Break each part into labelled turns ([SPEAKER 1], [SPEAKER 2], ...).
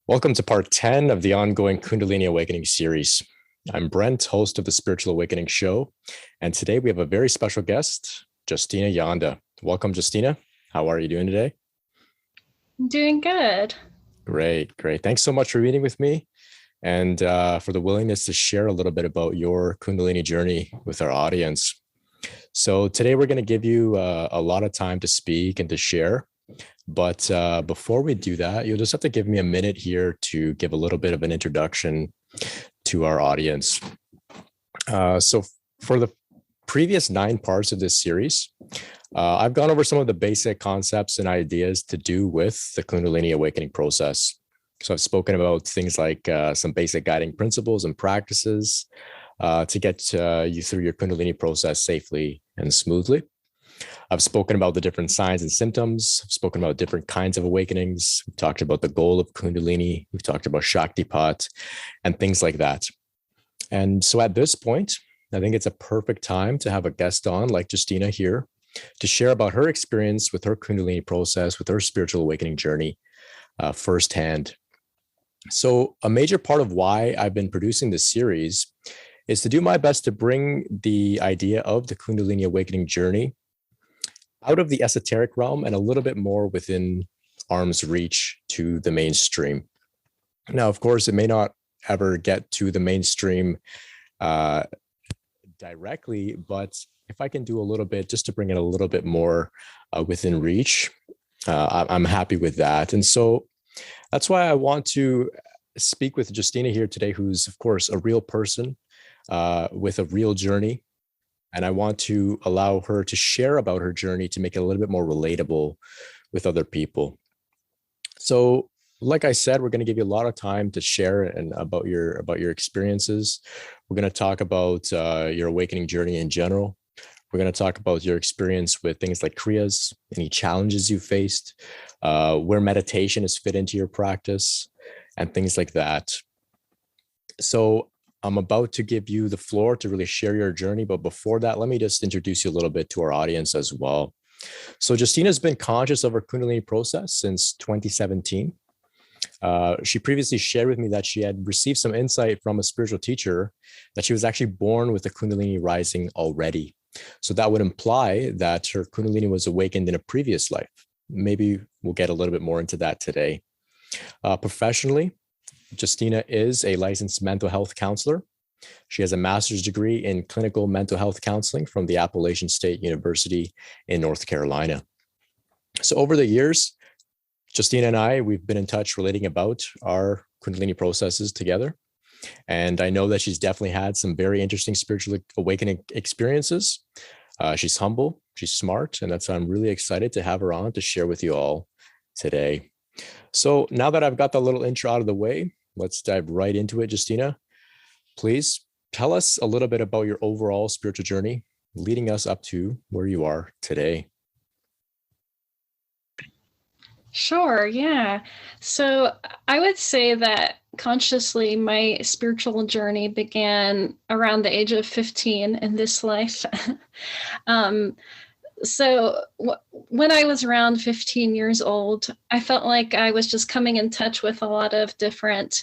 [SPEAKER 1] Welcome to part 10 of the ongoing Kundalini Awakening series. I'm Brent, host of the Spiritual Awakening Show, and today we have a very special guest, Justina Janda. Welcome, Justina. How are you doing today?
[SPEAKER 2] I'm doing good.
[SPEAKER 1] Great. Thanks so much for meeting with me and for the willingness to share a little bit about your Kundalini journey with our audience. So today we're going to give you a lot of time to speak and to share. But before we do that, you'll just have to give me a minute here to give a little bit of an introduction to our audience. So for the previous 9 parts of this series, I've gone over some of the basic concepts and ideas to do with the Kundalini awakening process. So I've spoken about things like some basic guiding principles and practices to get you through your Kundalini process safely and smoothly. I've spoken about the different signs and symptoms. I've spoken about different kinds of awakenings. We've talked about the goal of Kundalini. We've talked about Shakti and things like that. And so at this point, I think it's a perfect time to have a guest on like Justina here to share about her experience with her Kundalini process, with her spiritual awakening journey firsthand. So a major part of why I've been producing this series is to do my best to bring the idea of the Kundalini awakening journey out of the esoteric realm and a little bit more within arm's reach to the mainstream. Now, of course, it may not ever get to the mainstream directly, but if I can do a little bit just to bring it a little bit more within reach, I'm happy with that. And so that's why I want to speak with Justina here today, who's, of course, a real person with a real journey. And I want to allow her to share about her journey to make it a little bit more relatable with other people. So, like I said, we're going to give you a lot of time to share and about your experiences. We're going to talk about your awakening journey in general. We're going to talk about your experience with things like Kriyas, any challenges you faced, where meditation is fit into your practice, and things like that. So I'm about to give you the floor to really share your journey. But before that, let me just introduce you a little bit to our audience as well. So Justina's been conscious of her Kundalini process since 2017. She previously shared with me that she had received some insight from a spiritual teacher that she was actually born with the Kundalini rising already. So that would imply that her Kundalini was awakened in a previous life. Maybe we'll get a little bit more into that today. Professionally, Justina is a licensed mental health counselor. She has a master's degree in clinical mental health counseling from the Appalachian State University in North Carolina. So over the years, Justina and I, we've been in touch relating about our Kundalini processes together. And I know that she's definitely had some very interesting spiritual awakening experiences. She's humble, she's smart, and that's why I'm really excited to have her on to share with you all today. So now that I've got the little intro out of the way, let's dive right into it. Justina, please tell us a little bit about your overall spiritual journey leading us up to where you are today.
[SPEAKER 2] Sure, yeah. So I would say that consciously my spiritual journey began around the age of 15 in this life. So when I was around 15 years old, I felt like I was just coming in touch with a lot of different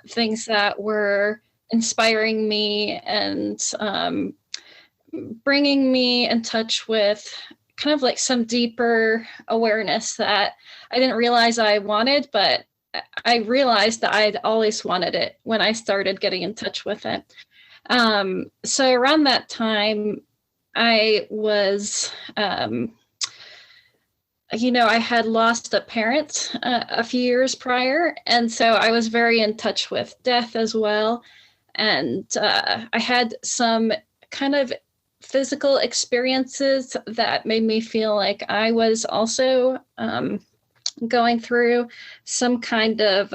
[SPEAKER 2] things that were inspiring me and bringing me in touch with kind of like some deeper awareness that I didn't realize I wanted, but I realized that I'd always wanted it when I started getting in touch with it. So around that time, I was, I had lost a parent a few years prior. And so I was very in touch with death as well. And I had some kind of physical experiences that made me feel like I was also going through some kind of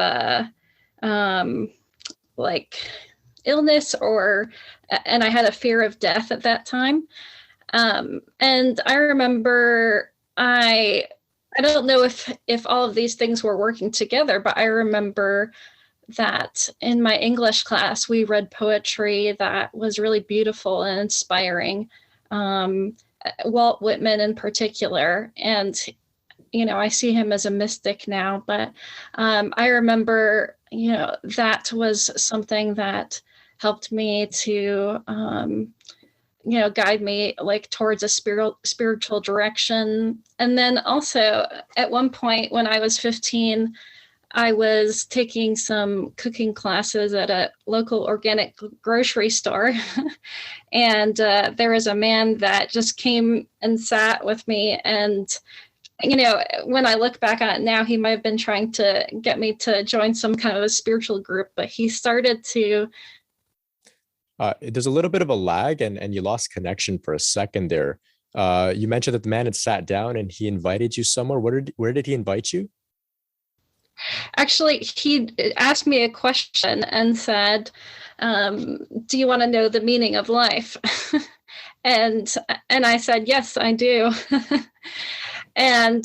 [SPEAKER 2] illness and I had a fear of death at that time. And I remember I don't know if all of these things were working together, but I remember that in my English class, we read poetry that was really beautiful and inspiring. Walt Whitman in particular. And I see him as a mystic now, but I remember, that was something that helped me to, guide me like towards a spiritual direction. And then also at one point when I was 15, I was taking some cooking classes at a local organic grocery store. And there was a man that just came and sat with me. And, when I look back on it now, he might have been trying to get me to join some kind of a spiritual group, but he started to.
[SPEAKER 1] There's a little bit of a lag, and you lost connection for a second there. You mentioned that the man had sat down and he invited you somewhere. Where did he invite you?
[SPEAKER 2] Actually, he asked me a question and said, do you want to know the meaning of life? and I said, yes, I do. and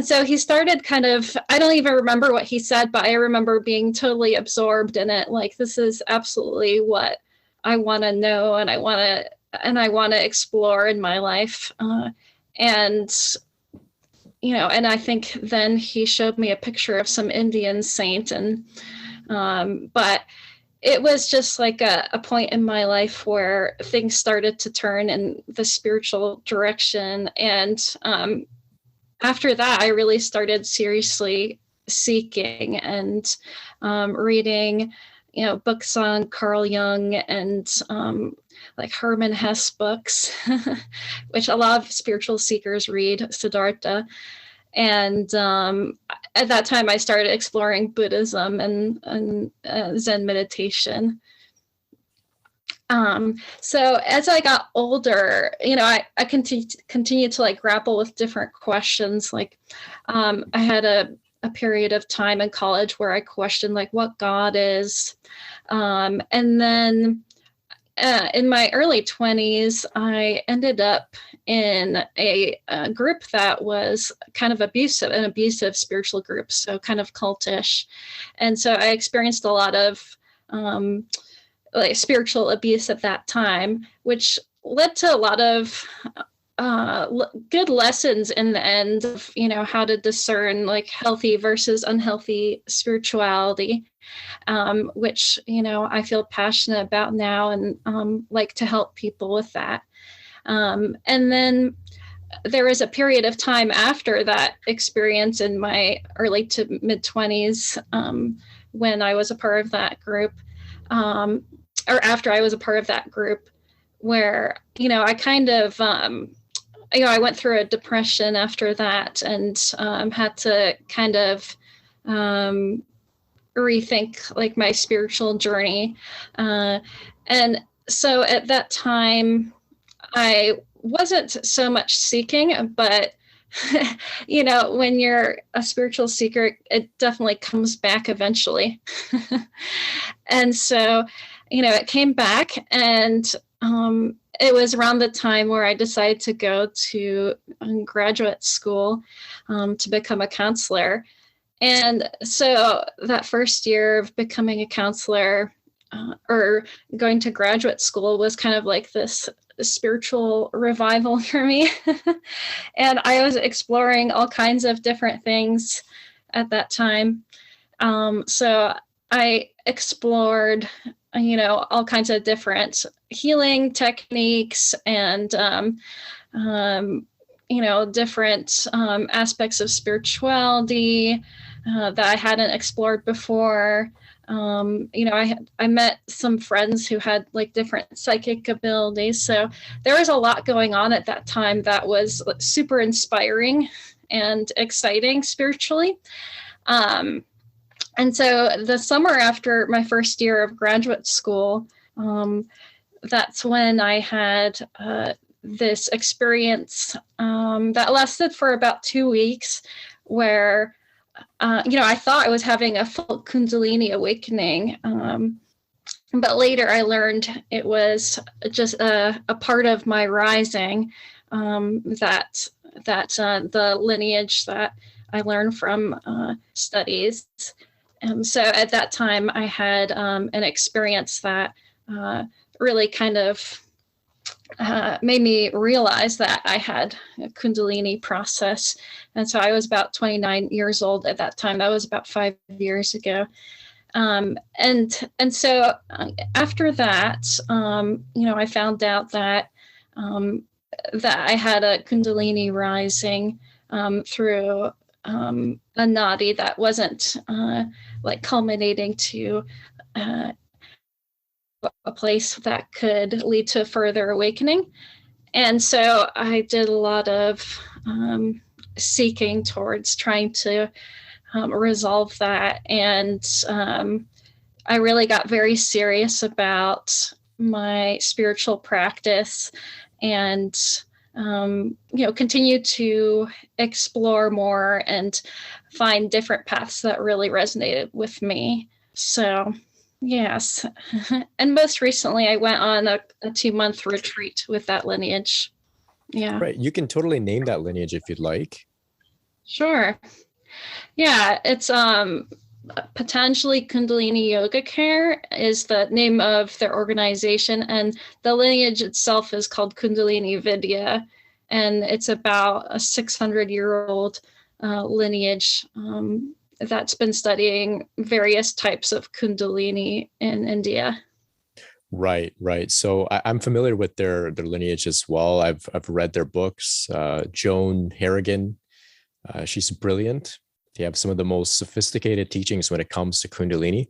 [SPEAKER 2] so he started kind of, I don't even remember what he said, but I remember being totally absorbed in it. Like, this is absolutely what I want to know, and I want to explore in my life. And I think then he showed me a picture of some Indian saint, and but it was just like a point in my life where things started to turn in the spiritual direction. And after that, I really started seriously seeking and reading, books on Carl Jung and like Hermann Hesse books, which a lot of spiritual seekers read, Siddhartha. And at that time, I started exploring Buddhism and Zen meditation. So as I got older, I continued to like grapple with different questions. Like I had a period of time in college where I questioned like what God is. And then in my early 20s, I ended up in a group that was kind of an abusive spiritual group, so kind of cultish. And so I experienced a lot of like spiritual abuse at that time, which led to a lot of good lessons in the end of, how to discern like healthy versus unhealthy spirituality, which, I feel passionate about now and like to help people with that. And then there was a period of time after that experience in my early to mid 20s when I was a part of that group, or after I was a part of that group, where, I kind of, I went through a depression after that and had to kind of rethink like my spiritual journey. And so at that time, I wasn't so much seeking, but when you're a spiritual seeker, it definitely comes back eventually. And so, it came back, and it was around the time where I decided to go to graduate school to become a counselor. And so that first year of becoming a counselor or going to graduate school was kind of like this spiritual revival for me. And I was exploring all kinds of different things at that time. So I explored, all kinds of different healing techniques and, different aspects of spirituality that I hadn't explored before. I met some friends who had like different psychic abilities. So there was a lot going on at that time that was super inspiring and exciting spiritually. And so the summer after my first year of graduate school, that's when I had this experience that lasted for about 2 weeks where I thought I was having a full Kundalini awakening. But later I learned it was just a part of my rising, that the lineage that I learned from studies. So at that time I had an experience that really kind of made me realize that I had a Kundalini process. And so I was about 29 years old at that time. That was about 5 years ago. And so after that, I found out that that I had a Kundalini rising through a nadi that wasn't like culminating to a place that could lead to further awakening. And so I did a lot of seeking towards trying to resolve that. And I really got very serious about my spiritual practice and, continue to explore more and find different paths that really resonated with me. So, yes. And most recently, I went on a 2-month retreat with that lineage. Yeah.
[SPEAKER 1] Right. You can totally name that lineage if you'd like.
[SPEAKER 2] Sure. Yeah, it's Patanjali Kundalini Yoga Care is the name of their organization, and the lineage itself is called Kundalini Vidya, and it's about a 600-year-old lineage that's been studying various types of Kundalini in India.
[SPEAKER 1] Right. So I'm familiar with their lineage as well. I've read their books. Joan Harrigan, she's brilliant. They have some of the most sophisticated teachings when it comes to Kundalini.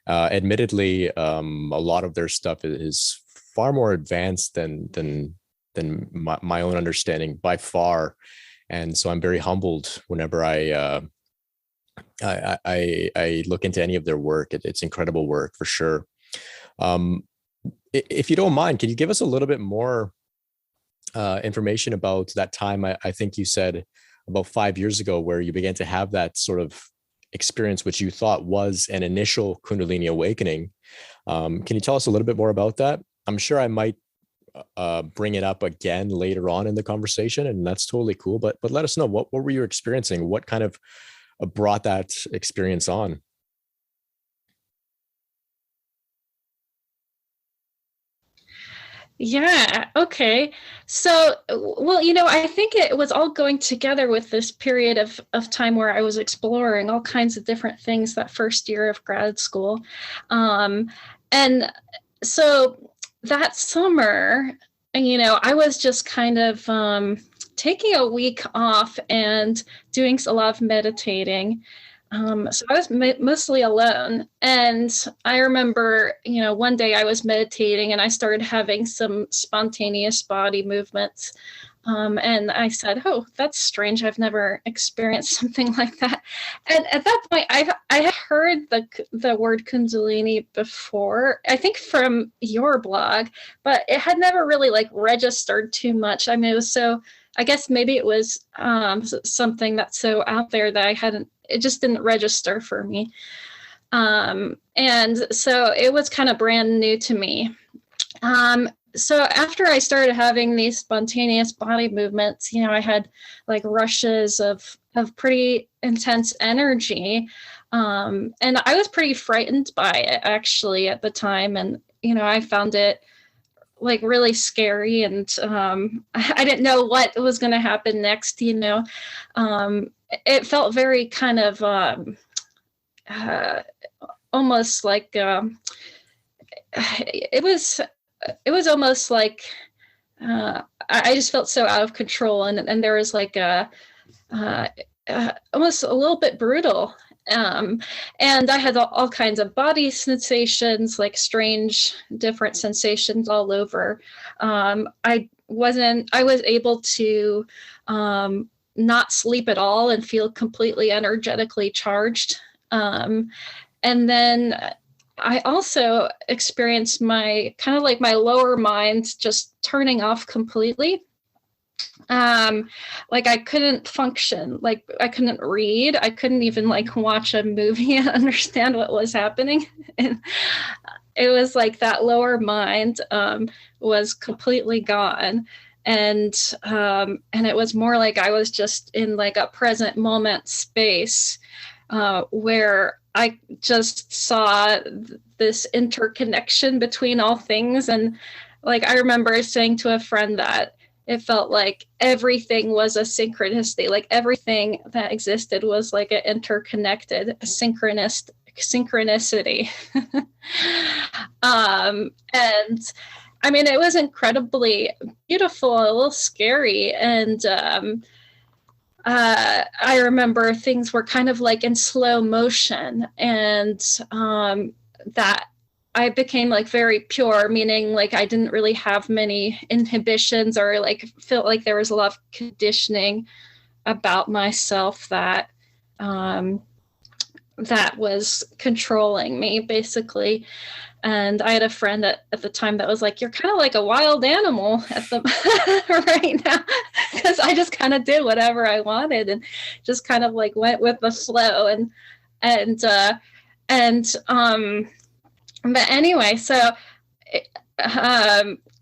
[SPEAKER 1] Admittedly, a lot of their stuff is far more advanced than my own understanding by far, and so I'm very humbled whenever I look into any of their work. It's incredible work for sure. If you don't mind, can you give us a little bit more information about that time? I think you said about 5 years ago, where you began to have that sort of experience, which you thought was an initial Kundalini awakening. Can you tell us a little bit more about that? I'm sure I might bring it up again later on in the conversation, and that's totally cool. But let us know, what were you experiencing? What kind of brought that experience on?
[SPEAKER 2] Yeah. Okay. So, well, I think it was all going together with this period of time where I was exploring all kinds of different things that first year of grad school. And so that summer, I was just kind of taking a week off and doing a lot of meditating. So I was mostly alone. And I remember, one day I was meditating and I started having some spontaneous body movements. And I said, oh, that's strange. I've never experienced something like that. And at that point, I had heard the word Kundalini before, I think from your blog, but it had never really registered too much. I mean, it was so, I guess maybe it was something that's so out there that it just didn't register for me. And so it was kind of brand new to me. So after I started having these spontaneous body movements, I had rushes of pretty intense energy. And I was pretty frightened by it actually at the time. And, I found it really scary, and I didn't know what was going to happen next. It felt very kind of almost like it was almost like I just felt so out of control, and there was almost a little bit brutal. And I had all kinds of body sensations, strange, different sensations all over. I was able to not sleep at all and feel completely energetically charged. And then I also experienced my kind of my lower mind just turning off completely. I couldn't function, I couldn't read, I couldn't even watch a movie and understand what was happening. And it was that lower mind was completely gone. And it was more I was just in a present moment space where I just saw this interconnection between all things. And like, I remember saying to a friend that it felt like everything was a synchronicity, like everything that existed was like an interconnected synchronicity. And I mean, it was incredibly beautiful, a little scary. And I remember things were kind of like in slow motion, and that I became like very pure, meaning like I didn't really have many inhibitions, or like felt like there was a lot of conditioning about myself that that was controlling me, basically. And I had a friend at the time that was like, "You're kind of like a wild animal at the right now," because I just kind of did whatever I wanted and just kind of like went with the flow. And but anyway, so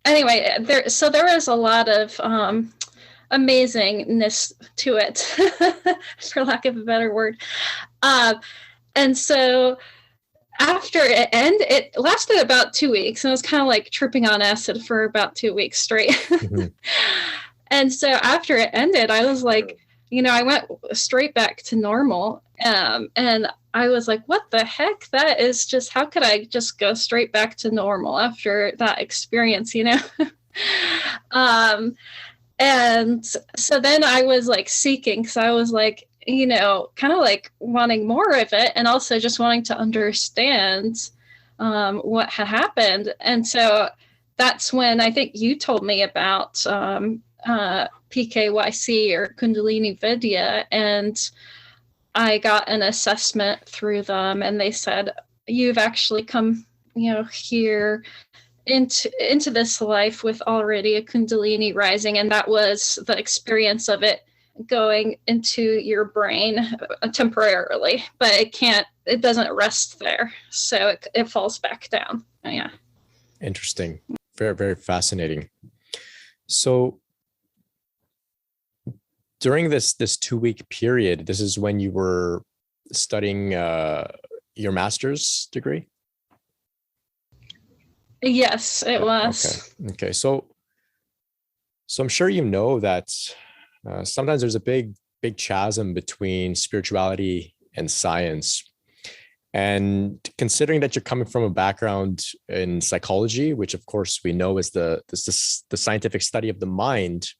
[SPEAKER 2] anyway, there was a lot of amazingness to it, for lack of a better word. And so after it lasted about 2 weeks, and I was kind of like tripping on acid for about 2 weeks straight. Mm-hmm. And so after it ended, I was like, I went straight back to normal. And I was like, what the heck? That is just, how could I just go straight back to normal after that experience, And so then I was like seeking, because I was like, kind of like wanting more of it, and also just wanting to understand what had happened. And so that's when I think you told me about PKYC, or Kundalini Vidya, and I got an assessment through them, and they said, you've actually come, here into this life with already a Kundalini rising, and that was the experience of it going into your brain temporarily, but it doesn't rest there, so it falls back down. Yeah.
[SPEAKER 1] Interesting. Very, very fascinating. So during this 2-week period, this is when you were studying your master's degree?
[SPEAKER 2] Yes, it was.
[SPEAKER 1] Okay. So I'm sure you know that sometimes there's a big chasm between spirituality and science. And considering that you're coming from a background in psychology, which of course we know is the scientific study of the mind,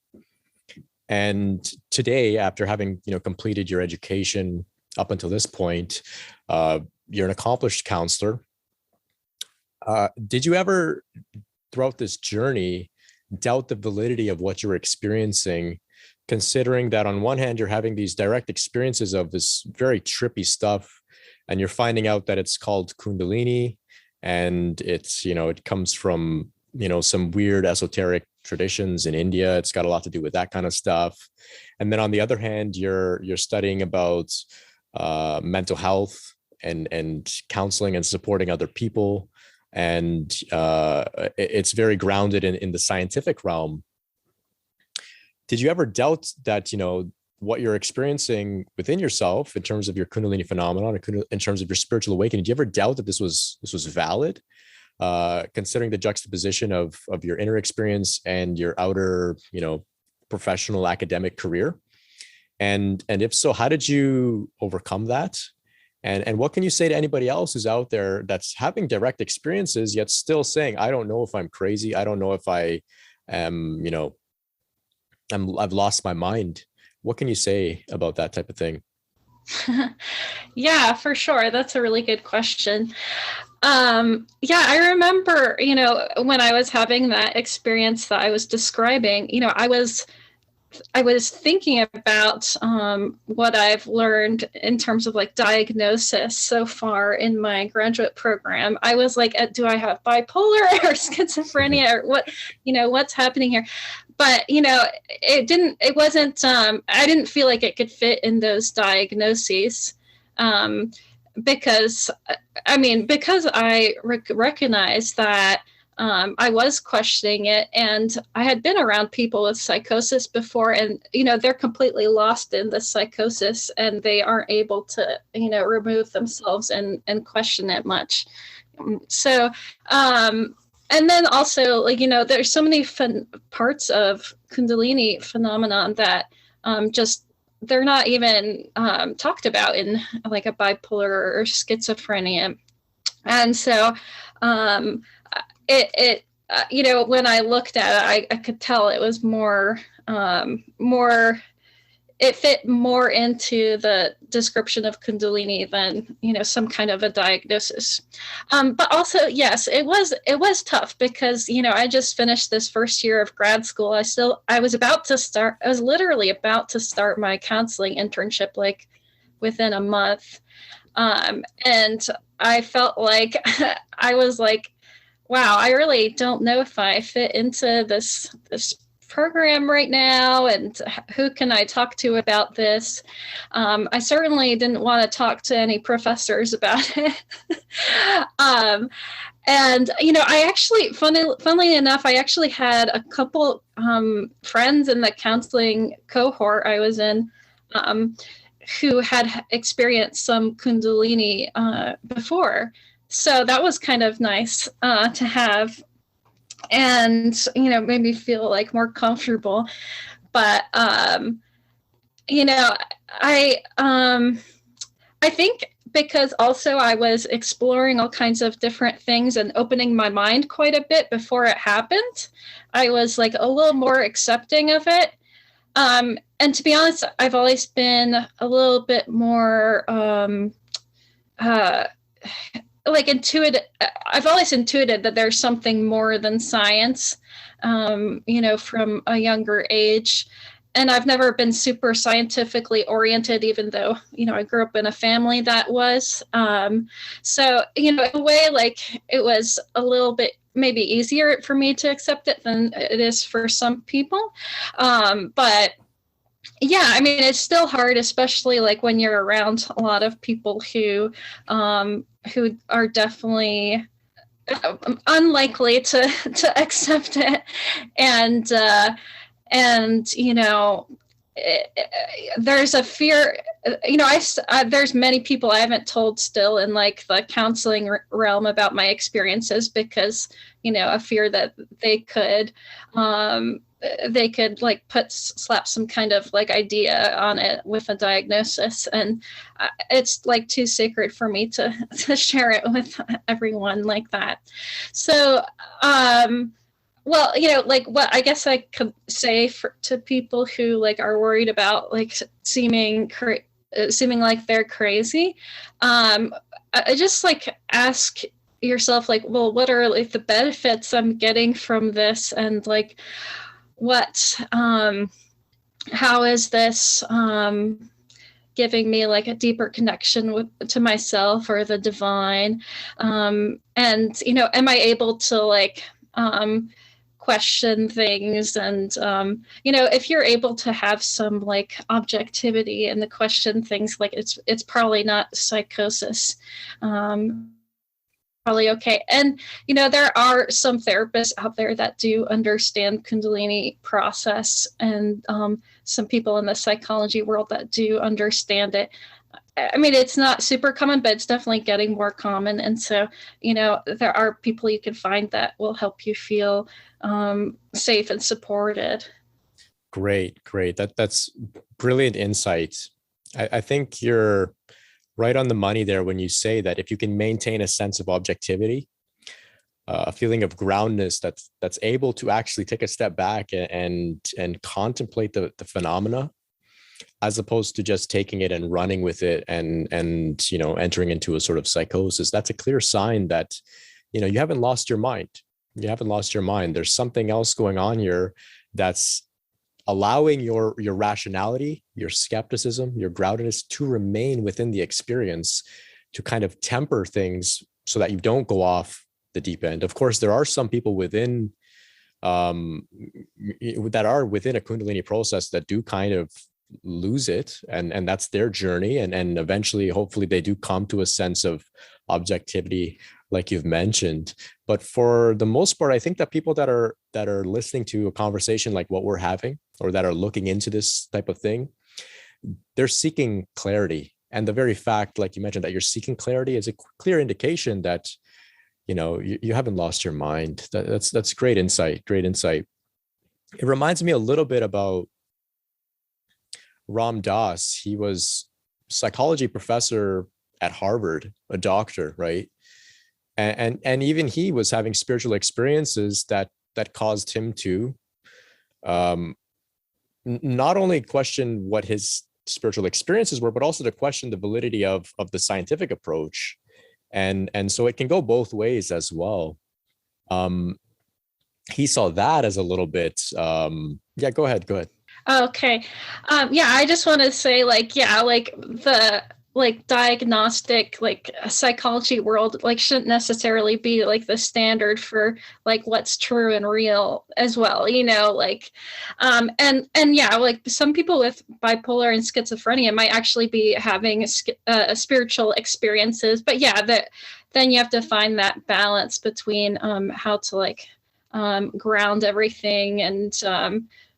[SPEAKER 1] and today, after having completed your education up until this point, you're an accomplished counselor. Did you ever, throughout this journey, doubt the validity of what you're experiencing, considering that on one hand, you're having these direct experiences of this very trippy stuff, and you're finding out that it's called Kundalini, and it's, it comes from, some weird esoteric traditions in India. It's got a lot to do with that kind of stuff. And then on the other hand, you're studying about mental health and counseling and supporting other people. And it's very grounded in the scientific realm. Did you ever doubt that, what you're experiencing within yourself in terms of your Kundalini phenomenon, in terms of your spiritual awakening? Did you ever doubt that this was valid, considering the juxtaposition of your inner experience and your outer, professional academic career? And if so, how did you overcome that? And what can you say to anybody else who's out there that's having direct experiences, yet still saying, I don't know if I'm crazy. I don't know if I am, I've lost my mind. What can you say about that type of thing?
[SPEAKER 2] Yeah, for sure. That's a really good question. Yeah, I remember, when I was having that experience that I was describing, I was thinking about what I've learned in terms of like diagnosis so far in my graduate program. I was like, do I have bipolar or schizophrenia, or what, what's happening here? But, I didn't feel like it could fit in those diagnoses. Because I recognized that I was questioning it, and I had been around people with psychosis before, and, they're completely lost in the psychosis, and they aren't able to, remove themselves and question it much. So, and then also, like, there's so many fun parts of Kundalini phenomenon that just they're not even talked about in like a bipolar or schizophrenia. And so it when I looked at it, I could tell it was more it fit more into the description of Kundalini than, some kind of a diagnosis. But also, yes, it was tough because, I just finished this first year of grad school. I was literally about to start my counseling internship, like within a month. And I felt like I was like, wow, I really don't know if I fit into this program right now, and who can I talk to about this? I certainly didn't want to talk to any professors about it. And I actually, funnily enough, I actually had a couple friends in the counseling cohort I was in who had experienced some Kundalini before. So that was kind of nice to have, and made me feel like more comfortable. But I think because also I was exploring all kinds of different things and opening my mind quite a bit before it happened, I was like a little more accepting of it. And to be honest, I've always been a little bit more like intuitive. I've always intuited that there's something more than science, from a younger age. And I've never been super scientifically oriented, even though, I grew up in a family that was. So, in a way, like, it was a little bit maybe easier for me to accept it than it is for some people. But yeah, I mean, it's still hard, especially like when you're around a lot of people who are definitely unlikely to accept it, and there's a fear. There's many people I haven't told still in like the counseling realm about my experiences because a fear that they could like slap some kind of like idea on it with a diagnosis, and it's like too sacred for me to share it with everyone like that. So well, like what I guess I could say to people who like are worried about like seeming like they're crazy, I just like ask yourself, like, well, what are like the benefits I'm getting from this, and like what how is this giving me like a deeper connection to myself or the divine, and am I able to like question things, and if you're able to have some like objectivity and the question things, like it's probably not psychosis, probably okay. And there are some therapists out there that do understand Kundalini process, and some people in the psychology world that do understand it. I mean, it's not super common, but it's definitely getting more common. And so, there are people you can find that will help you feel safe and supported.
[SPEAKER 1] Great. That's brilliant insight. I think you're right on the money there when you say that if you can maintain a sense of objectivity, a feeling of groundness that's able to actually take a step back and contemplate the phenomena, as opposed to just taking it and running with it and entering into a sort of psychosis, that's a clear sign that you haven't lost your mind. There's something else going on here that's allowing your rationality, your skepticism, your groundedness to remain within the experience, to kind of temper things so that you don't go off the deep end. Of course, there are some people within that are within a Kundalini process that do kind of lose it, and that's their journey, and eventually hopefully they do come to a sense of objectivity like you've mentioned. But for the most part, I think that people that are listening to a conversation like what we're having, or that are looking into this type of thing, they're seeking clarity. And the very fact, like you mentioned, that you're seeking clarity is a clear indication that you haven't lost your mind. That's great insight. Great insight. It reminds me a little bit about Ram Dass. He was psychology professor at Harvard, a doctor, right? And even he was having spiritual experiences that caused him to um, not only question what his spiritual experiences were, but also to question the validity of the scientific approach. And so it can go both ways as well. Um, he saw that as a little bit. Yeah, go ahead. Go ahead.
[SPEAKER 2] Okay. Yeah, I just want to say, like, yeah, like the diagnostic, like psychology world, like shouldn't necessarily be like the standard for like what's true and real as well, like, and yeah, like some people with bipolar and schizophrenia might actually be having spiritual experiences, but yeah, that then you have to find that balance between how to like ground everything and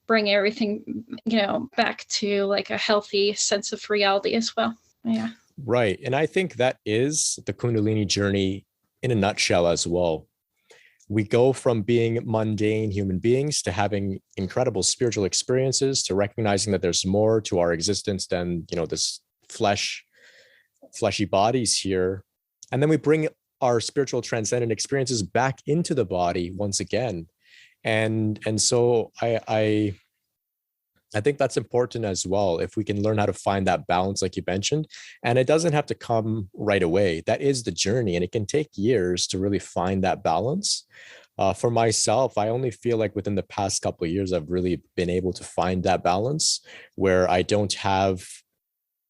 [SPEAKER 2] bring everything, back to like a healthy sense of reality as well. Yeah.
[SPEAKER 1] Right. And I think that is the Kundalini journey in a nutshell as well. We go from being mundane human beings to having incredible spiritual experiences, to recognizing that there's more to our existence than, this fleshy bodies here. And then we bring our spiritual transcendent experiences back into the body once again. And so I think that's important as well. If we can learn how to find that balance, like you mentioned, and it doesn't have to come right away. That is the journey, and it can take years to really find that balance. For myself, I only feel like within the past couple of years, I've really been able to find that balance where I don't have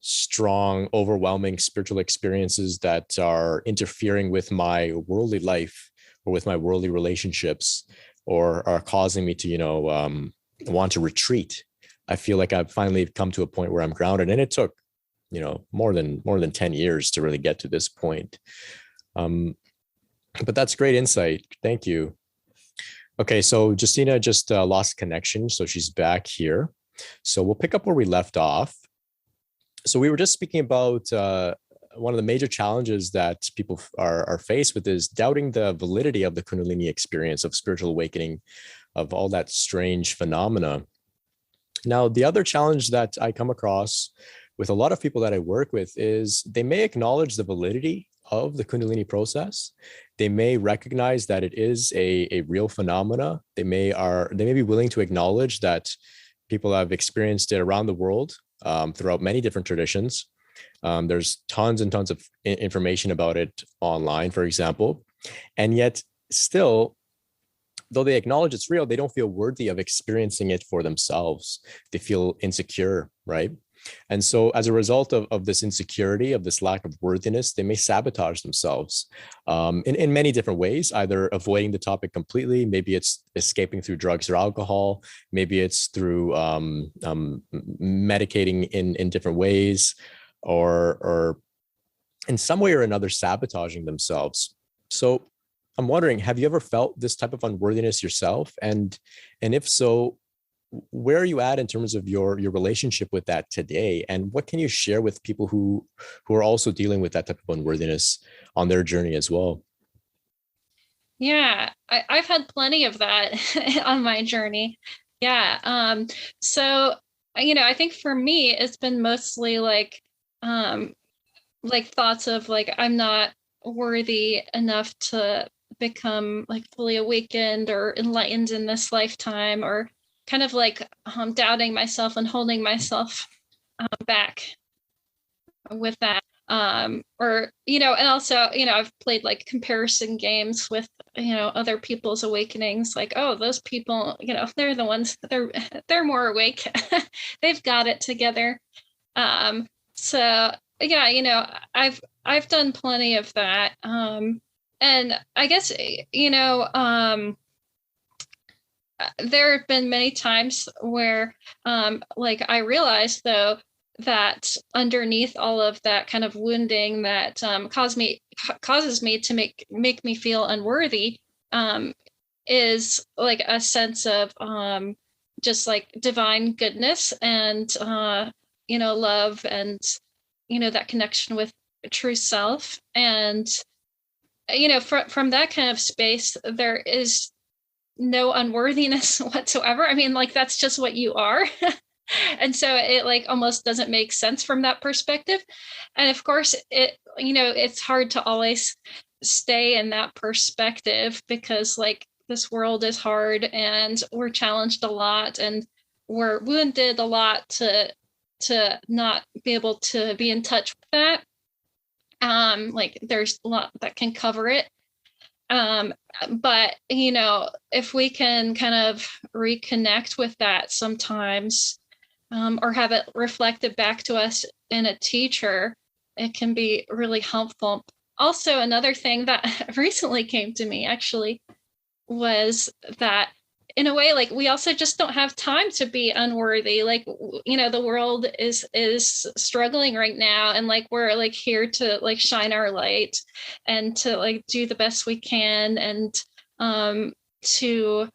[SPEAKER 1] strong, overwhelming spiritual experiences that are interfering with my worldly life or with my worldly relationships, or are causing me to, want to retreat. I feel like I've finally come to a point where I'm grounded, and it took, more than 10 years to really get to this point. But that's great insight. Thank you. Okay, so Justina just lost connection, so she's back here. So we'll pick up where we left off. So we were just speaking about one of the major challenges that people are faced with is doubting the validity of the Kundalini experience, of spiritual awakening, of all that strange phenomena. Now, the other challenge that I come across with a lot of people that I work with is they may acknowledge the validity of the Kundalini process. They may recognize that it is a real phenomena. They may be willing to acknowledge that people have experienced it around the world throughout many different traditions. There's tons and tons of information about it online, for example. And yet still, though they acknowledge it's real, they don't feel worthy of experiencing it for themselves. They feel insecure, right? And so as a result of this insecurity, of this lack of worthiness, they may sabotage themselves in many different ways, either avoiding the topic completely. Maybe it's escaping through drugs or alcohol. Maybe it's through medicating in different ways, or in some way or another sabotaging themselves. So I'm wondering, have you ever felt this type of unworthiness yourself? And if so, where are you at in terms of your relationship with that today? And what can you share with people who are also dealing with that type of unworthiness on their journey as well?
[SPEAKER 2] Yeah, I've had plenty of that on my journey. Yeah. So, I think for me, it's been mostly like thoughts of like, I'm not worthy enough to become like fully awakened or enlightened in this lifetime, or kind of like doubting myself and holding myself back with that. And also, I've played like comparison games with, other people's awakenings, like, oh, those people, they're the ones, they're more awake. They've got it together. So yeah, I've done plenty of that. And I guess, there have been many times where like I realized though that underneath all of that kind of wounding that causes me to make me feel unworthy is like a sense of just like divine goodness and love and that connection with true self. And from that kind of space, there is no unworthiness whatsoever. I mean, like, that's just what you are. And so it like almost doesn't make sense from that perspective. And of course, it's hard to always stay in that perspective, because like this world is hard and we're challenged a lot and we're wounded a lot to not be able to be in touch with that. Like there's a lot that can cover it. But if we can kind of reconnect with that sometimes, or have it reflected back to us in a teacher, it can be really helpful. Also, another thing that recently came to me actually was that, in a way, like, we also just don't have time to be unworthy. Like, the world is struggling right now, and like we're like here to like shine our light and to like do the best we can, and to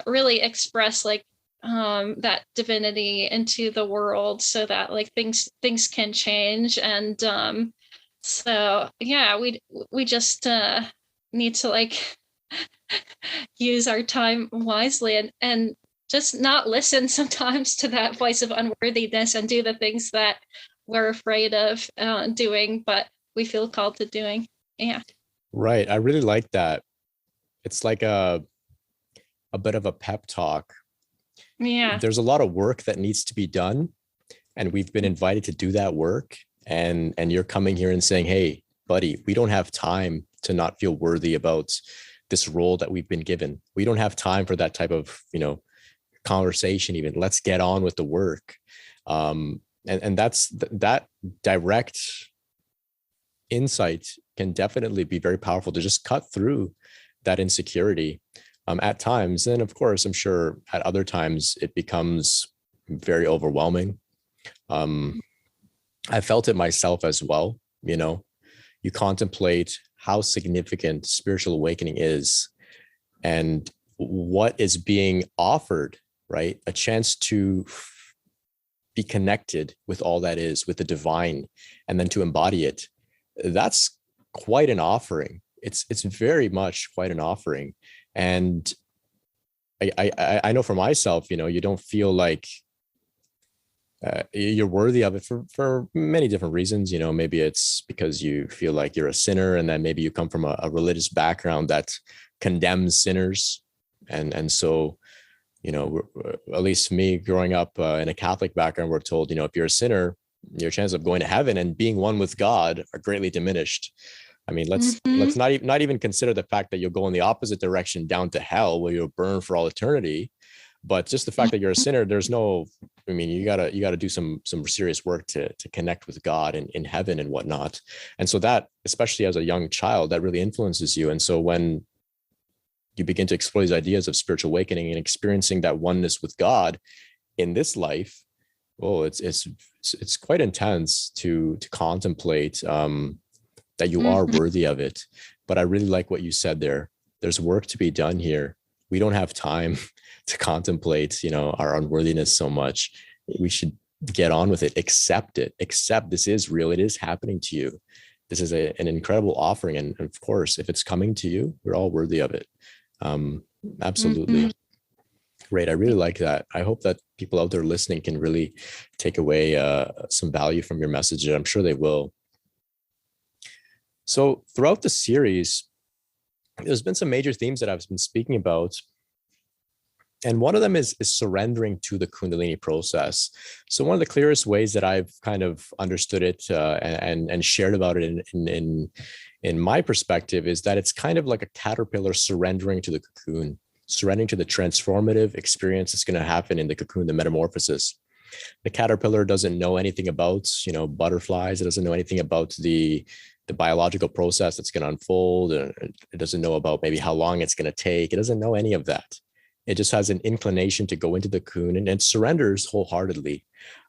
[SPEAKER 2] really express like that divinity into the world, so that like things can change. And so yeah, we just need to like use our time wisely, and just not listen sometimes to that voice of unworthiness, and do the things that we're afraid of doing, but we feel called to doing. Yeah.
[SPEAKER 1] Right. I really like that. It's like a bit of a pep talk.
[SPEAKER 2] Yeah.
[SPEAKER 1] There's a lot of work that needs to be done, and we've been invited to do that work. And you're coming here and saying, hey, buddy, we don't have time to not feel worthy about this role that we've been given. We don't have time for that type of, conversation even. Let's get on with the work. And that's that direct insight can definitely be very powerful to just cut through that insecurity at times. And of course, I'm sure at other times it becomes very overwhelming. I felt it myself as well. You contemplate how significant spiritual awakening is and what is being offered, right? A chance to be connected with all that is, with the divine, and then to embody it. That's quite an offering. It's very much quite an offering. And I know for myself, you don't feel like you're worthy of it for many different reasons. Maybe it's because you feel like you're a sinner, and then maybe you come from a religious background that condemns sinners. And so, at least me growing up in a Catholic background, we're told, if you're a sinner, your chances of going to heaven and being one with God are greatly diminished. I mean, let's not even consider the fact that you'll go in the opposite direction down to hell, where you'll burn for all eternity. But just the fact that you're a sinner, you gotta do some serious work to connect with God in heaven and whatnot. And so that, especially as a young child, that really influences you. And so when you begin to explore these ideas of spiritual awakening and experiencing that oneness with God in this life, it's quite intense to contemplate that you are worthy of it. But I really like what you said there. There's work to be done here. We don't have time to contemplate, our unworthiness so much. We should get on with it. Accept this is real. It is happening to you. This is an incredible offering. And of course, if it's coming to you, we're all worthy of it. Absolutely. Great. I really like that. I hope that people out there listening can really take away some value from your message. And I'm sure they will. So throughout the series, there's been some major themes that I've been speaking about. And one of them is surrendering to the Kundalini process. So one of the clearest ways that I've kind of understood it and shared about it in my perspective is that it's kind of like a caterpillar surrendering to the cocoon, surrendering to the transformative experience that's going to happen in the cocoon, the metamorphosis. The caterpillar doesn't know anything about, butterflies. It doesn't know anything about the biological process that's going to unfold. It doesn't know about maybe how long it's going to take. It doesn't know any of that. It just has an inclination to go into the cocoon and it surrenders wholeheartedly.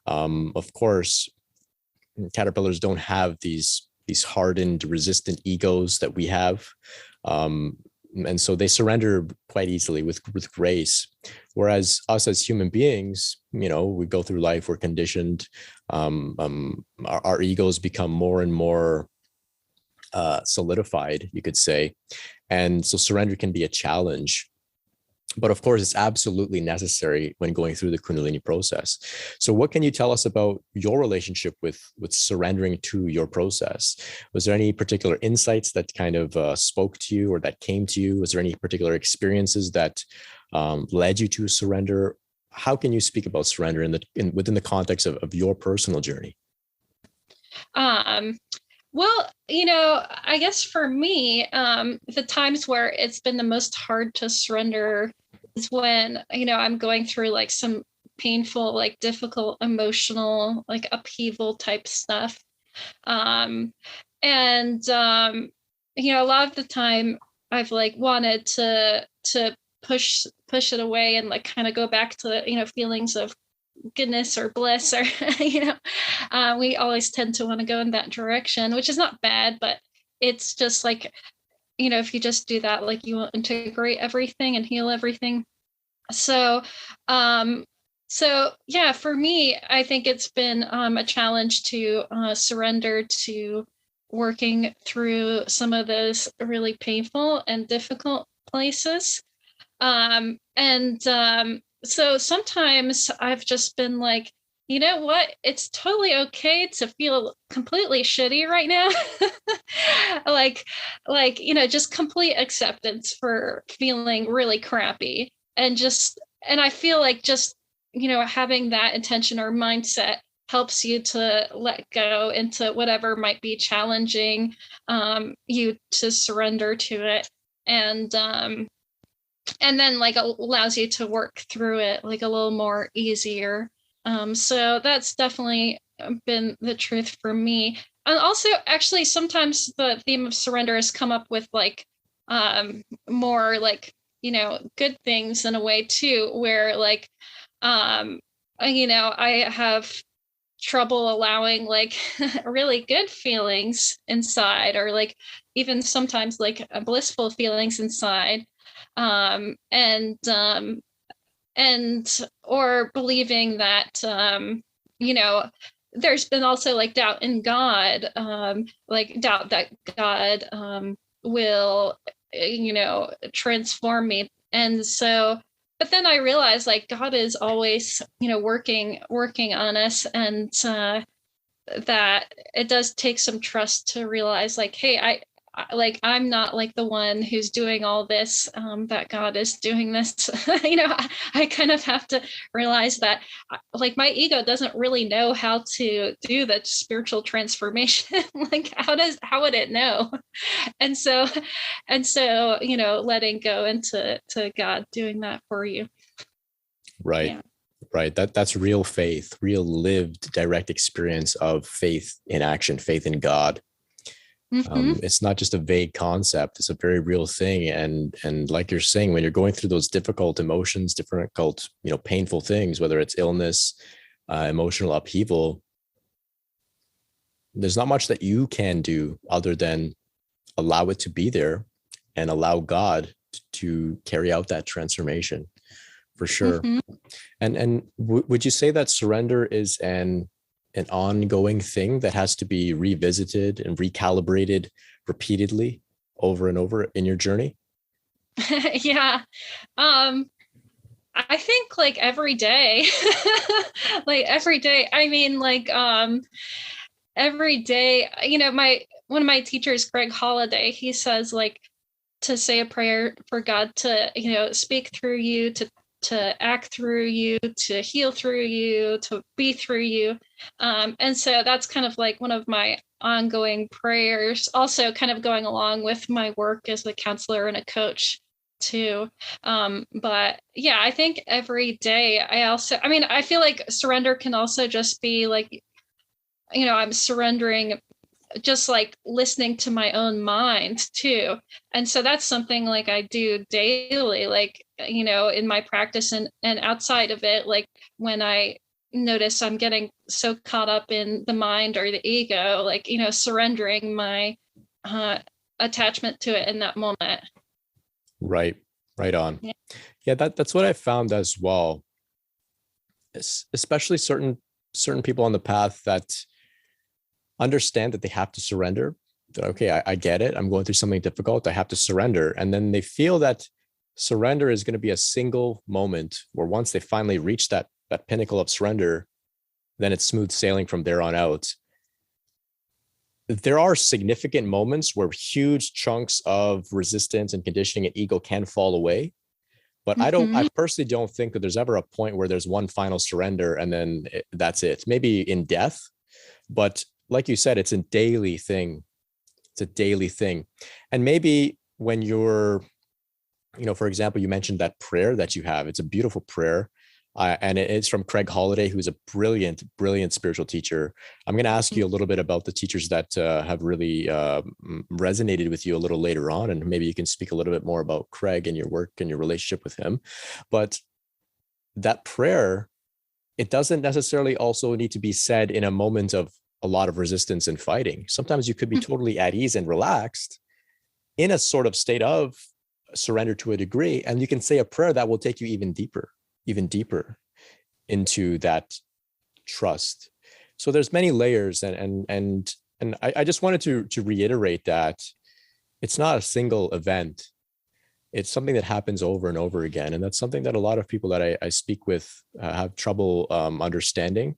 [SPEAKER 1] Of course, caterpillars don't have these hardened, resistant egos that we have. And so they surrender quite easily with grace. Whereas us as human beings, we go through life, we're conditioned. Our egos become more and more solidified, you could say. And so surrender can be a challenge. But of course, it's absolutely necessary when going through the Kundalini process. So what can you tell us about your relationship with surrendering to your process? Was there any particular insights that kind of spoke to you or that came to you? Was there any particular experiences that led you to surrender? How can you speak about surrender within the context of your personal journey?
[SPEAKER 2] Well, I guess for me, the times where it's been the most hard to surrender is when, I'm going through like some painful, like difficult emotional, like upheaval type stuff. A lot of the time I've like wanted to push it away and like kind of go back to, feelings of goodness or bliss or we always tend to want to go in that direction, which is not bad, but it's just like, if you just do that, like you will integrate everything and heal everything. So yeah, for me, I think it's been a challenge to surrender to working through some of those really painful and difficult places. So sometimes I've just been like, you know what? It's totally okay to feel completely shitty right now. Just complete acceptance for feeling really crappy. And I feel like just, having that intention or mindset helps you to let go into whatever might be challenging you to surrender to it. And then like allows you to work through it like a little more easier. So that's definitely been the truth for me. And also actually sometimes the theme of surrender has come up with like more like, good things in a way too, where like, I have trouble allowing like really good feelings inside, or like even sometimes like blissful feelings inside. Or believing that, there's been also like doubt in God, like doubt that God will, transform me. And so, but then I realized like God is always, working on us, and that it does take some trust to realize like, hey, I'm not like the one who's doing all this, that God is doing this. I kind of have to realize that like my ego doesn't really know how to do the spiritual transformation. Like how would it know? And so, letting go into God doing that for you.
[SPEAKER 1] Right.
[SPEAKER 2] Yeah.
[SPEAKER 1] Right. That's real faith, real lived direct experience of faith in action, faith in God.
[SPEAKER 2] Mm-hmm.
[SPEAKER 1] It's not just a vague concept. It's a very real thing. And like you're saying, when you're going through those difficult emotions, difficult, painful things, whether it's illness, emotional upheaval, there's not much that you can do other than allow it to be there and allow God to carry out that transformation, for sure.
[SPEAKER 2] Mm-hmm.
[SPEAKER 1] And would you say that surrender is an ongoing thing that has to be revisited and recalibrated repeatedly over and over in your journey?
[SPEAKER 2] Yeah. I think like every day, like every day, I mean, like, every day, one of my teachers, Greg Holiday, he says like to say a prayer for God to, speak through you, to act through you, to heal through you, to be through you. And so that's kind of like one of my ongoing prayers, also kind of going along with my work as a counselor and a coach too. But yeah, I think every day I feel like surrender can also just be like, I'm surrendering, just like listening to my own mind too. And so that's something like I do daily, like, in my practice and outside of it, like when I notice I'm getting so caught up in the mind or the ego, like, surrendering my attachment to it in that moment.
[SPEAKER 1] Right. Right on. Yeah, that's what I found as well. Especially certain people on the path that understand that they have to surrender, that, okay, I get it. I'm going through something difficult. I have to surrender. And then they feel that surrender is going to be a single moment where once they finally reach that pinnacle of surrender, then it's smooth sailing from there on out. There are significant moments where huge chunks of resistance and conditioning and ego can fall away. But I personally don't think that there's ever a point where there's one final surrender and then that's it. Maybe in death, but like you said, it's a daily thing. It's a daily thing. And maybe when you're, for example, you mentioned that prayer that you have, it's a beautiful prayer. And it's from Craig Holiday, who's a brilliant, brilliant spiritual teacher. I'm going to ask you a little bit about the teachers that have really resonated with you a little later on. And maybe you can speak a little bit more about Craig and your work and your relationship with him. But that prayer, it doesn't necessarily also need to be said in a moment of a lot of resistance and fighting. Sometimes you could be totally at ease and relaxed in a sort of state of surrender to a degree. And you can say a prayer that will take you even deeper into that trust. So there's many layers, and I just wanted to reiterate that it's not a single event. It's something that happens over and over again. And that's something that a lot of people that I speak with have trouble understanding.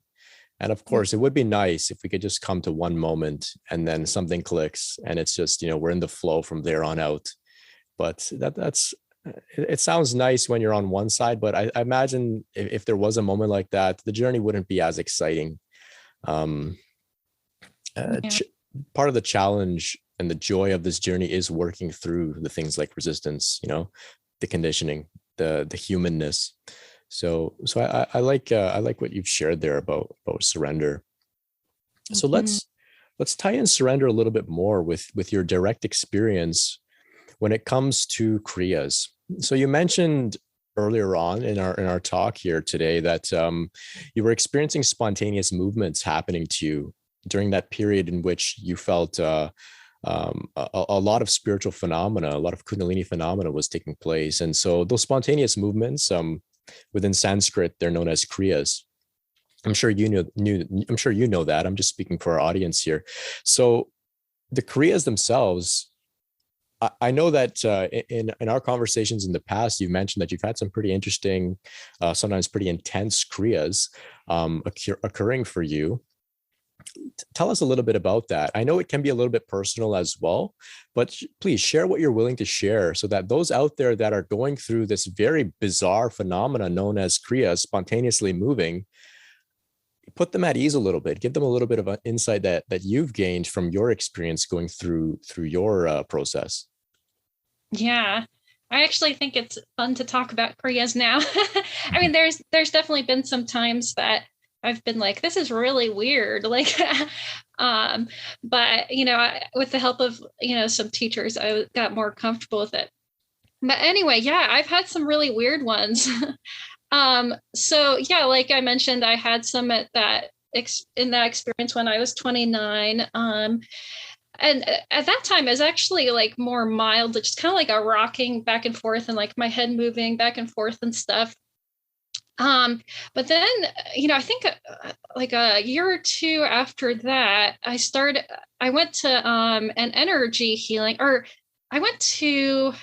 [SPEAKER 1] And of course, it would be nice if we could just come to one moment and then something clicks and it's just, we're in the flow from there on out. But it sounds nice when you're on one side, but I imagine if there was a moment like that, the journey wouldn't be as exciting. Part of the challenge and the joy of this journey is working through the things like resistance, the conditioning, the humanness. So I like what you've shared there about surrender. So let's tie in surrender a little bit more with your direct experience when it comes to Kriyas. So you mentioned earlier on in our talk here today that you were experiencing spontaneous movements happening to you during that period in which you felt a lot of spiritual phenomena, a lot of Kundalini phenomena was taking place. And so those spontaneous movements, within Sanskrit, they're known as Kriyas. I'm sure you know that. I'm just speaking for our audience here. So the Kriyas themselves, I know that in our conversations in the past, you've mentioned that you've had some pretty interesting, sometimes pretty intense Kriyas occurring for you. Tell us a little bit about that. I know it can be a little bit personal as well, but please share what you're willing to share so that those out there that are going through this very bizarre phenomena known as Kriyas, spontaneously moving, put them at ease a little bit, give them a little bit of an insight that you've gained from your experience going through your process.
[SPEAKER 2] Yeah, I actually think it's fun to talk about Kriyas now. I mean, there's definitely been some times that I've been like, this is really weird. Like, but with the help of, some teachers, I got more comfortable with it. But anyway, yeah, I've had some really weird ones. So yeah, like I mentioned, I had some in that experience when I was 29. And at that time, it was actually like more mild, just kind of like a rocking back and forth and like my head moving back and forth and stuff. But then, I think like a year or two after that, I went to an energy healing, or I went to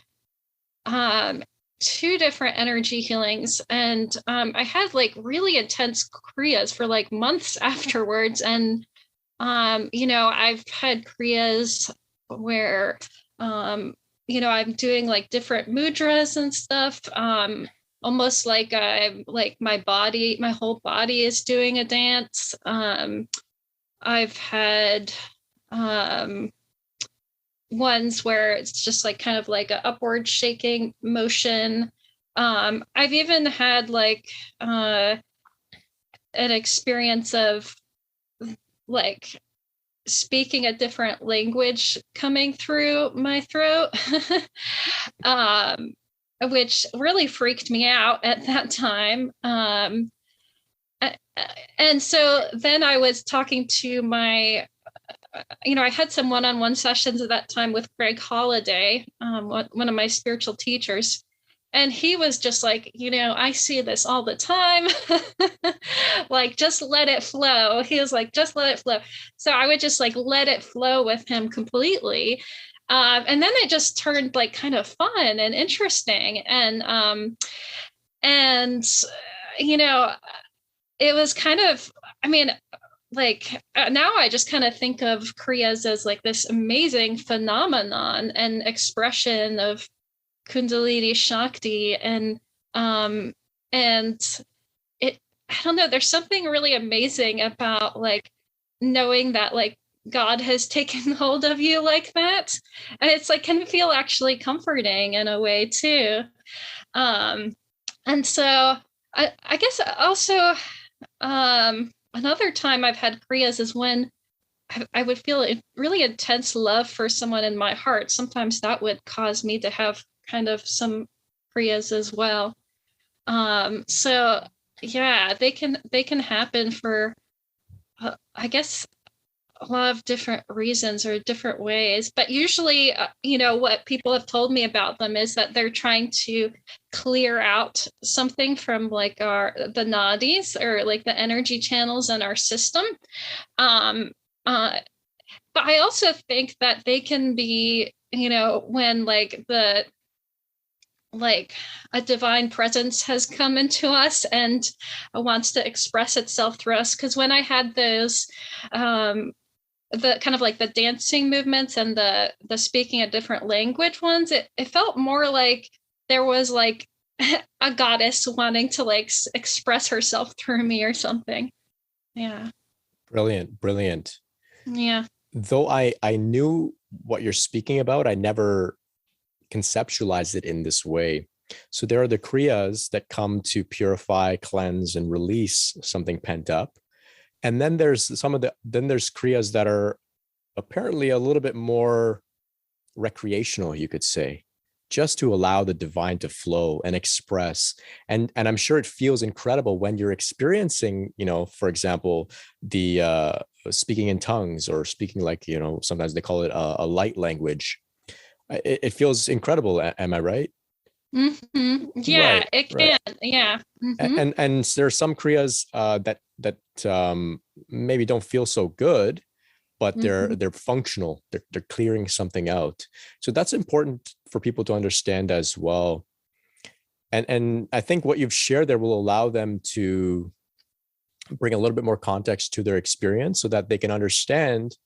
[SPEAKER 2] 2 different energy healings, and I had like really intense Kriyas for like months afterwards. And I've had Kriyas where I'm doing like different mudras and stuff, almost like my whole body is doing a dance. I've had ones where it's just like kind of like an upward shaking motion. I've even had like an experience of like speaking a different language coming through my throat, which really freaked me out at that time. And so then I was talking to I had some one-on-one sessions at that time with Greg Holiday, one of my spiritual teachers. and he was just like, I see this all the time. Like, just let it flow. He was like, just let it flow. So I would just like let it flow with him completely. And then it just turned like kind of fun and interesting. And it was kind of, I mean, like now I just kind of think of Kriyas as like this amazing phenomenon and expression of Kundalini Shakti, and it, I don't know, there's something really amazing about like knowing that like God has taken hold of you like that, and it's like can feel actually comforting in a way too. And so I guess also another time I've had Kriyas is when I would feel a really intense love for someone in my heart. Sometimes that would cause me to have kind of some Kriyas as well. So yeah, they can happen for I guess a lot of different reasons or different ways. But usually, what people have told me about them is that they're trying to clear out something from like the nadis, or like the energy channels in our system. But I also think that they can be, when like a divine presence has come into us and wants to express itself through us. Because when I had those, the kind of like the dancing movements and the speaking a different language ones, it felt more like there was like a goddess wanting to like express herself through me or something. Yeah.
[SPEAKER 1] Brilliant.
[SPEAKER 2] Yeah.
[SPEAKER 1] Though I knew what you're speaking about, I never conceptualized it in this way. So there are the Kriyas that come to purify, cleanse, and release something pent up. And then there's there's Kriyas that are apparently a little bit more recreational, you could say, just to allow the divine to flow and express. And I'm sure it feels incredible when you're experiencing, for example, the speaking in tongues, or speaking like, sometimes they call it a light language. It feels incredible. Am I right?
[SPEAKER 2] Mm-hmm. Yeah,
[SPEAKER 1] Right,
[SPEAKER 2] it
[SPEAKER 1] right.
[SPEAKER 2] can. Yeah. Mm-hmm.
[SPEAKER 1] And there are some Kriyas that maybe don't feel so good, but
[SPEAKER 2] Mm-hmm.
[SPEAKER 1] they're functional. They're clearing something out. So that's important for people to understand as well. And I think what you've shared there will allow them to bring a little bit more context to their experience, so that they can understand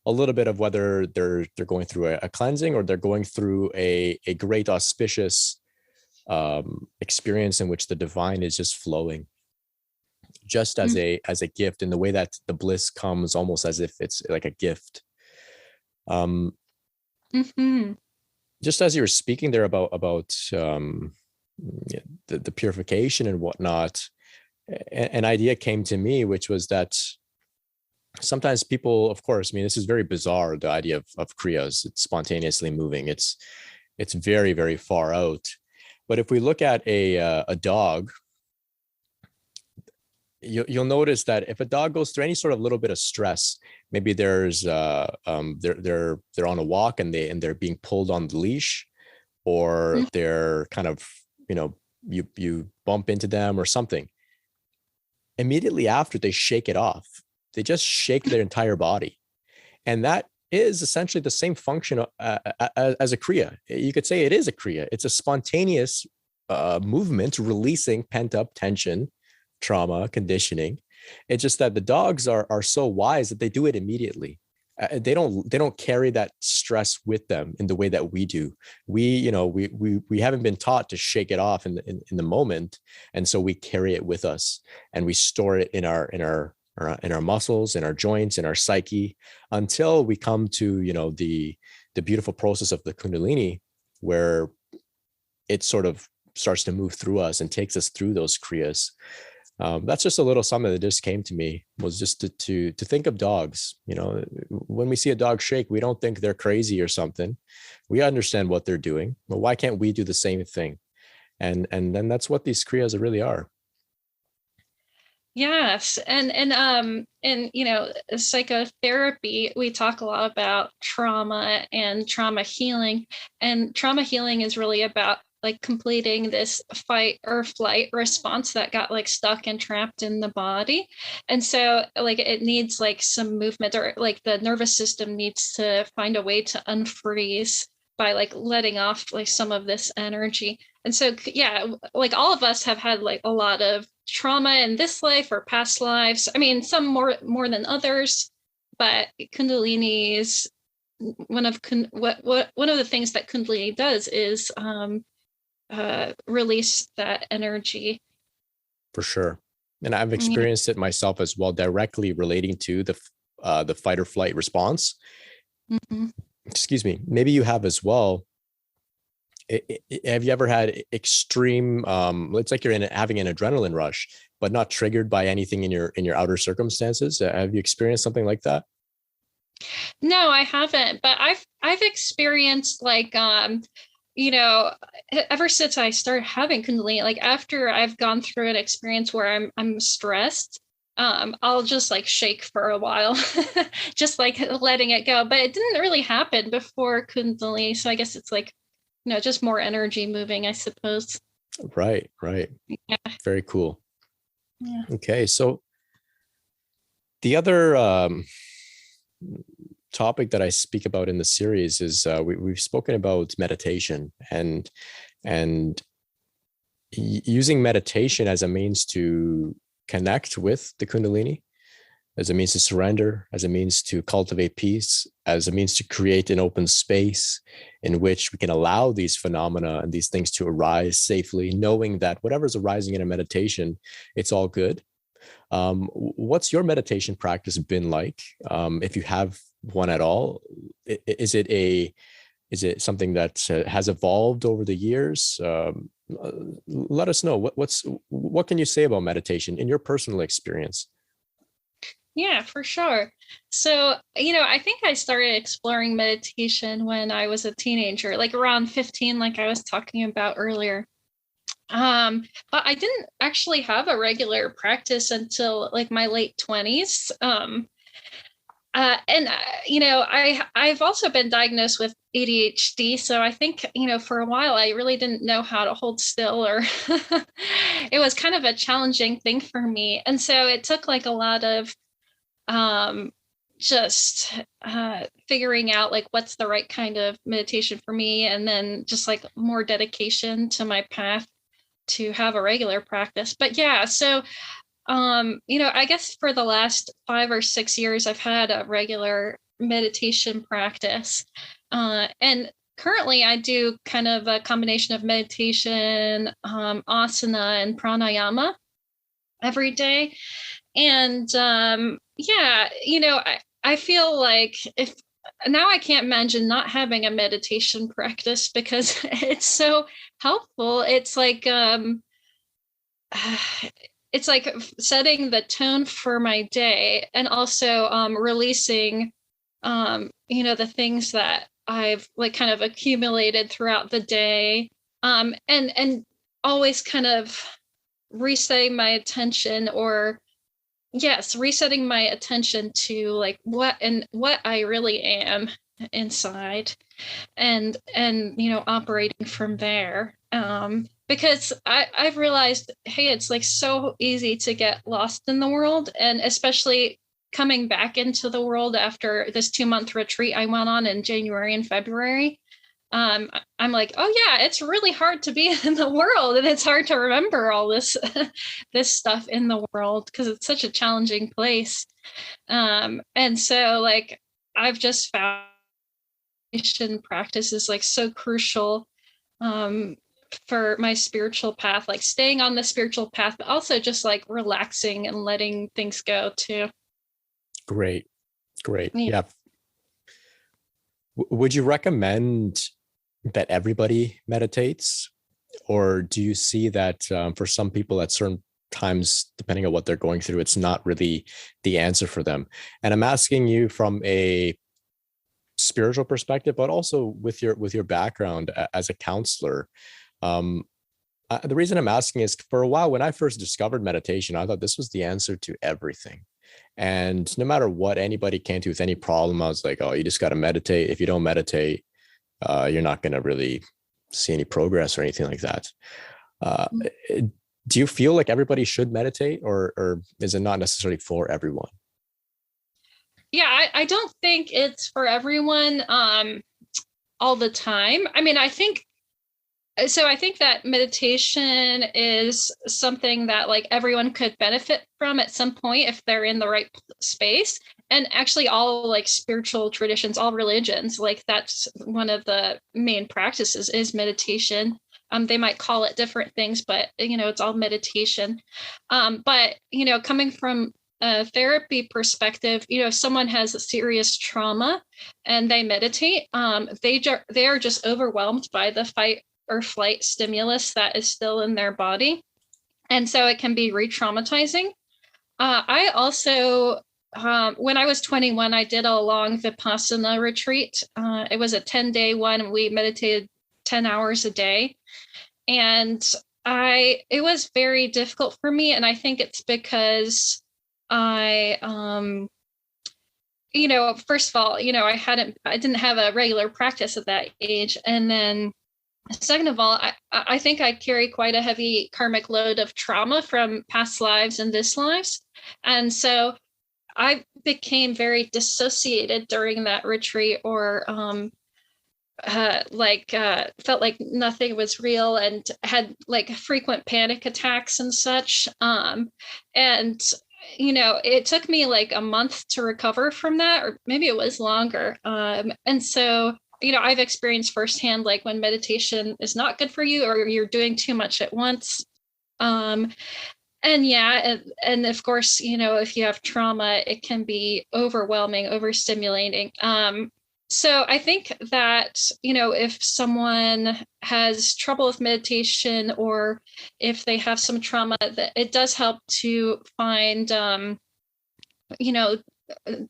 [SPEAKER 1] a little bit of whether they're going through a cleansing, or they're going through a great auspicious experience in which the divine is just flowing, just as a gift, in the way that the bliss comes almost as if it's like a gift.
[SPEAKER 2] Mm-hmm.
[SPEAKER 1] Just as you were speaking there about the purification and whatnot, an idea came to me, which was that sometimes people, of course, I mean, this is very bizarre, the idea of Kriyas. It's spontaneously moving. It's very, very far out. But if we look at a dog, you'll notice that if a dog goes through any sort of little bit of stress, maybe there's they're on a walk and they're being pulled on the leash, or they're kind of, you bump into them or something. Immediately after, they shake it off. They just shake their entire body. And that is essentially the same function as a Kriya. You could say it is a Kriya. It's a spontaneous movement, releasing pent up tension, trauma, conditioning. It's just that the dogs are so wise that they do it immediately. They don't carry that stress with them in the way that we do. We haven't been taught to shake it off in the moment, and so we carry it with us, and we store it in our muscles, in our joints, in our psyche, until we come to the beautiful process of the Kundalini, where it sort of starts to move through us and takes us through those Kriyas. That's just a little something that just came to me, was just to think of dogs. When we see a dog shake, we don't think they're crazy or something. We understand what they're doing. Well, why can't we do the same thing? And then that's what these Kriyas really are.
[SPEAKER 2] Yes. And psychotherapy, we talk a lot about trauma and trauma healing. And trauma healing is really about like completing this fight or flight response that got like stuck and trapped in the body. And so like it needs like some movement, or like the nervous system needs to find a way to unfreeze by like letting off like some of this energy. And so yeah, like all of us have had like a lot of trauma in this life or past lives. I mean, some more than others, but Kundalini is one of the things that Kundalini does is release that energy.
[SPEAKER 1] For sure. And I've experienced it myself as well, directly relating to the fight or flight response.
[SPEAKER 2] Mm-hmm.
[SPEAKER 1] Excuse me. Maybe you have as well. Have you ever had extreme? It's like you're having an adrenaline rush, but not triggered by anything in your outer circumstances. Have you experienced something like that?
[SPEAKER 2] No, I haven't. But I've experienced like you know, ever since I started having Kundalini, like after I've gone through an experience where I'm stressed, I'll just like shake for a while, just like letting it go. But it didn't really happen before Kundalini, so I guess it's like, you know, just more energy moving, I suppose.
[SPEAKER 1] Right.
[SPEAKER 2] Yeah.
[SPEAKER 1] Very cool.
[SPEAKER 2] Yeah.
[SPEAKER 1] Okay, so the other topic that I speak about in the series is we've spoken about meditation and using meditation as a means to connect with the Kundalini, as a means to surrender, as a means to cultivate peace, as a means to create an open space in which we can allow these phenomena and these things to arise safely, knowing that whatever's arising in a meditation, it's all good. What's your meditation practice been like? If you have one at all, is it something that has evolved over the years? Let us know. What can you say about meditation in your personal experience?
[SPEAKER 2] Yeah, for sure. So, you know, I think I started exploring meditation when I was a teenager, like around 15, like I was talking about earlier. But I didn't actually have a regular practice until like my late 20s. You know, I've also been diagnosed with ADHD, so I think, you know, for a while I really didn't know how to hold still, or it was kind of a challenging thing for me. And so it took like a lot of just figuring out like what's the right kind of meditation for me, and then just like more dedication to my path to have a regular practice. But yeah, so you know, I guess for the last 5 or 6 years, I've had a regular meditation practice. And currently I do kind of a combination of meditation, asana, and pranayama every day. And yeah, you know, I feel like if now I can't imagine not having a meditation practice because it's so helpful. It's like setting the tone for my day, and also releasing you know, the things that I've like kind of accumulated throughout the day, and always kind of resetting my attention, or yes, resetting my attention to like what I really am inside, and you know, operating from there. Because I've realized, hey, it's like so easy to get lost in the world, and especially coming back into the world after this 2-month retreat I went on in January and February. I'm like, oh yeah, it's really hard to be in the world, and it's hard to remember all this this stuff in the world because it's such a challenging place. And so like I've just found practice is like so crucial for my spiritual path, like staying on the spiritual path, but also just like relaxing and letting things go too.
[SPEAKER 1] Great. Yeah. Would you recommend that everybody meditates, or do you see that for some people at certain times, depending on what they're going through, it's not really the answer for them? And I'm asking you from a spiritual perspective, but also with your background as a counselor. The reason I'm asking is, for a while when I first discovered meditation, I thought this was the answer to everything. And no matter what anybody came to with any problem, I was like, oh, you just got to meditate. If you don't meditate, you're not going to really see any progress or anything like that. Do you feel like everybody should meditate, or is it not necessarily for everyone?
[SPEAKER 2] Yeah, I don't think it's for everyone all the time. I mean, I think that meditation is something that like everyone could benefit from at some point if they're in the right space. And actually all like spiritual traditions, all religions, like that's one of the main practices is meditation. They might call it different things, but it's all meditation. But coming from a therapy perspective, if someone has a serious trauma and they meditate, they are just overwhelmed by the fight or flight stimulus that is still in their body. And so it can be re-traumatizing. I also, when I was 21, I did a long Vipassana retreat. It was a 10-day one. We meditated 10 hours a day. And it was very difficult for me. And I think it's because I, first of all, I didn't have a regular practice at that age. And then second of all, I think I carry quite a heavy karmic load of trauma from past lives and this lives. And so I became very dissociated during that retreat, or felt like nothing was real and had like frequent panic attacks and such. And it took me like a month to recover from that, or maybe it was longer. And so I've experienced firsthand, like when meditation is not good for you or you're doing too much at once. And of course, if you have trauma, it can be overwhelming, overstimulating. So I think that, if someone has trouble with meditation or if they have some trauma, that it does help to find,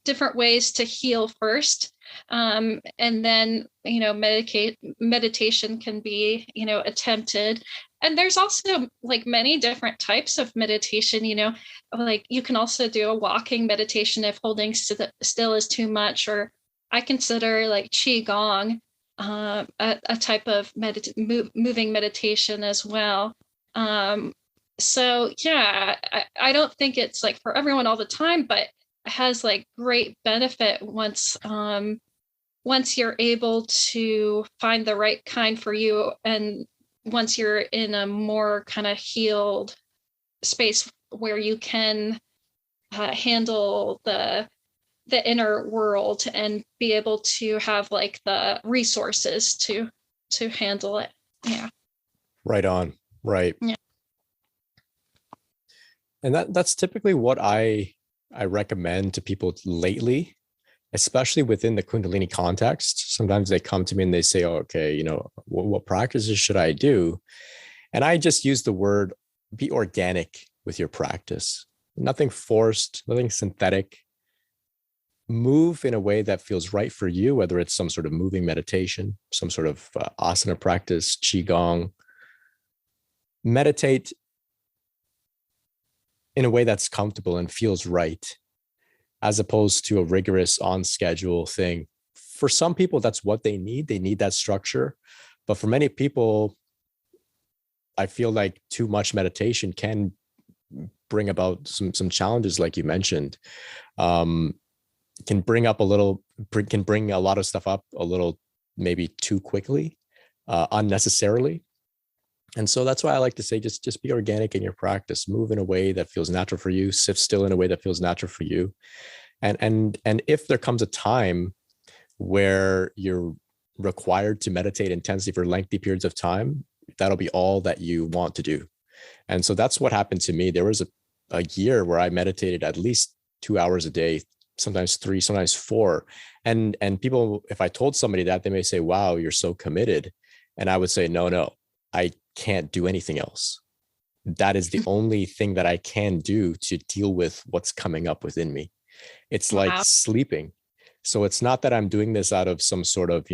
[SPEAKER 2] different ways to heal first. And then, meditation can be, attempted. And there's also like many different types of meditation, like you can also do a walking meditation if holding still is too much, or I consider like Qigong a type of moving meditation as well. So yeah, I don't think it's like for everyone all the time, but it has like great benefit once you're able to find the right kind for you, and once you're in a more kind of healed space where you can handle the inner world and be able to have like the resources to handle it. Yeah.
[SPEAKER 1] Right on. Right.
[SPEAKER 2] Yeah.
[SPEAKER 1] And that's typically what I recommend to people lately, especially within the Kundalini context. Sometimes they come to me and they say, oh, okay, what practices should I do? And I just use the word, be organic with your practice. Nothing forced, nothing synthetic. Move in a way that feels right for you, whether it's some sort of moving meditation, some sort of asana practice, qigong. Meditate in a way that's comfortable and feels right, as opposed to a rigorous on schedule thing. For some people, that's what they need. They need that structure. But for many people, I feel like too much meditation can bring about some challenges, like you mentioned. Can bring a lot of stuff up a little, maybe too quickly, unnecessarily. And so that's why I like to say, just be organic in your practice, move in a way that feels natural for you, sit still in a way that feels natural for you. And if there comes a time where you're required to meditate intensely for lengthy periods of time, that'll be all that you want to do. And so that's what happened to me. There was a year where I meditated at least 2 hours a day, sometimes 3, sometimes 4. And people, if I told somebody that, they may say, wow, you're so committed. And I would say, no, I can't do anything else. That is the only thing that I can do to deal with what's coming up within me. It's like sleeping. So it's not that I'm doing this out of some sort of,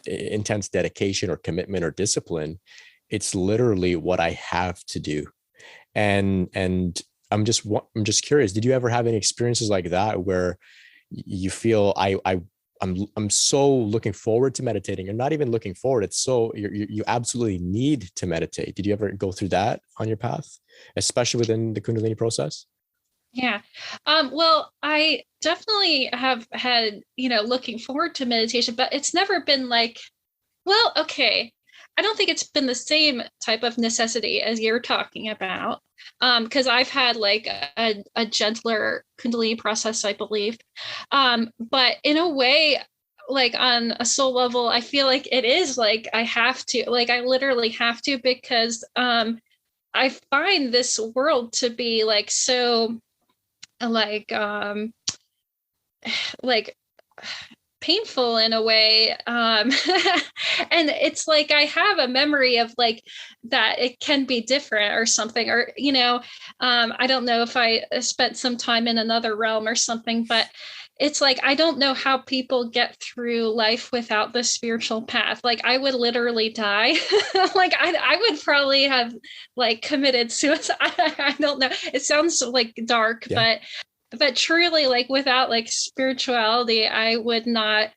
[SPEAKER 1] intense dedication or commitment or discipline. It's literally what I have to do. And I'm just curious, did you ever have any experiences like that where you feel I I'm so looking forward to meditating. You're not even looking forward. It's so you absolutely need to meditate. Did you ever go through that on your path, especially within the Kundalini process?
[SPEAKER 2] Yeah. Well, I definitely have had, looking forward to meditation, but it's never been like, well, okay. I don't think it's been the same type of necessity as you're talking about. Because I've had like a gentler Kundalini process, I believe. But in a way, like on a soul level, I feel like it is like I have to, like I literally have to, because I find this world to be like so like like painful in a way, and it's like I have a memory of like that it can be different or something, or I don't know if I spent some time in another realm or something, but it's like I don't know how people get through life without the spiritual path. Like I would literally die. Like I would probably have like committed suicide. I don't know, it sounds like dark,
[SPEAKER 1] Yeah.
[SPEAKER 2] but truly, like without like spirituality, I would not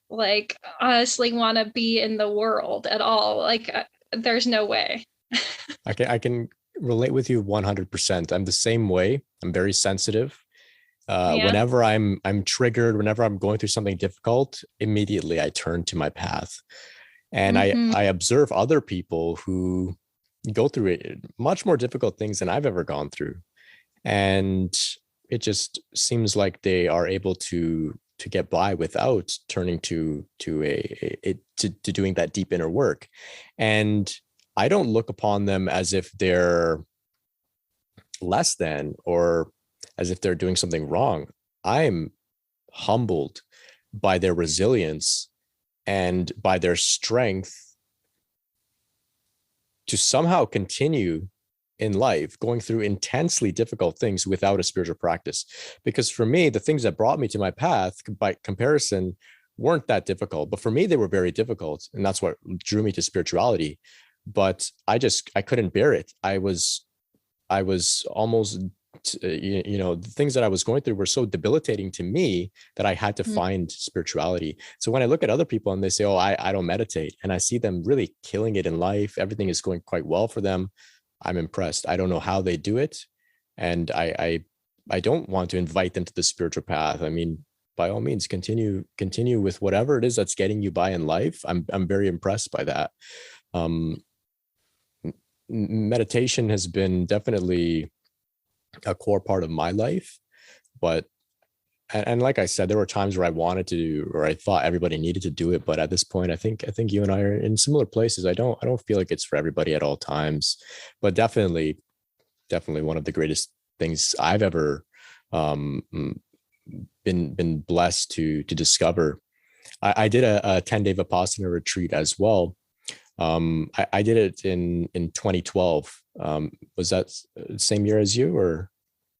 [SPEAKER 2] like honestly want to be in the world at all. Like there's no way.
[SPEAKER 1] I can relate with you 100%. I'm the same way. I'm very sensitive.
[SPEAKER 2] Yeah.
[SPEAKER 1] Whenever I'm triggered, whenever I'm going through something difficult, immediately I turn to my path, and
[SPEAKER 2] Mm-hmm.
[SPEAKER 1] I observe other people who go through it, much more difficult things than I've ever gone through, and it just seems like they are able to get by without turning to doing that deep inner work. And I don't look upon them as if they're less than or as if they're doing something wrong. I'm humbled by their resilience and by their strength to somehow continue in life going through intensely difficult things without a spiritual practice. Because for me, the things that brought me to my path by comparison weren't that difficult, but for me they were very difficult, and that's what drew me to spirituality. But I couldn't bear it. I was almost the things that I was going through were so debilitating to me that I had to find spirituality. So when I look at other people and they say, oh, I don't meditate, and I see them really killing it in life, everything is going quite well for them, I'm impressed. I don't know how they do it. And I don't want to invite them to the spiritual path. I mean, by all means, continue with whatever it is that's getting you by in life. I'm very impressed by that. Um, Meditation has been definitely a core part of my life, but and like I said, there were times where I wanted to do, or I thought everybody needed to do it, but at this point, I think you and I are in similar places. I don't feel like it's for everybody at all times, but definitely one of the greatest things I've ever um, been blessed to discover. I did a 10-day Vipassana retreat as well. I did it in 2012. Was that the same year as you, or?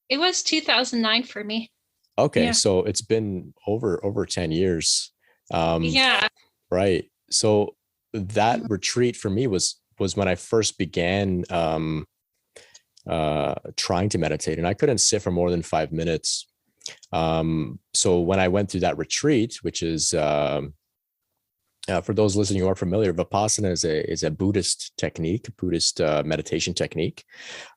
[SPEAKER 2] It was 2009 for me.
[SPEAKER 1] Okay,
[SPEAKER 2] Yeah.
[SPEAKER 1] so it's been over 10 years. Um,
[SPEAKER 2] Yeah.
[SPEAKER 1] right. So that retreat for me was when I first began trying to meditate, and I couldn't sit for more than 5 minutes. So when I went through that retreat, which is for those listening who are familiar, Vipassana is a Buddhist technique, Buddhist meditation technique.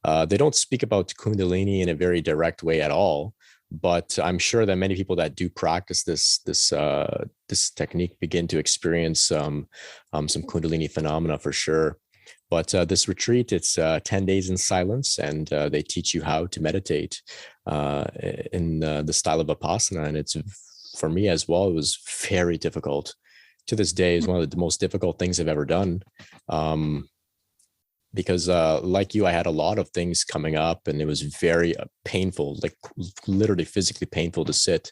[SPEAKER 1] They don't speak about Kundalini in a very direct way at all, but I'm sure that many people that do practice this technique begin to experience some Kundalini phenomena for sure. But this retreat, it's 10 days in silence, and they teach you how to meditate in the style of Vipassana. And it's, for me as well, it was very difficult. To this day, is one of the most difficult things I've ever done. Because like you, I had a lot of things coming up, and it was very painful, like literally physically painful to sit.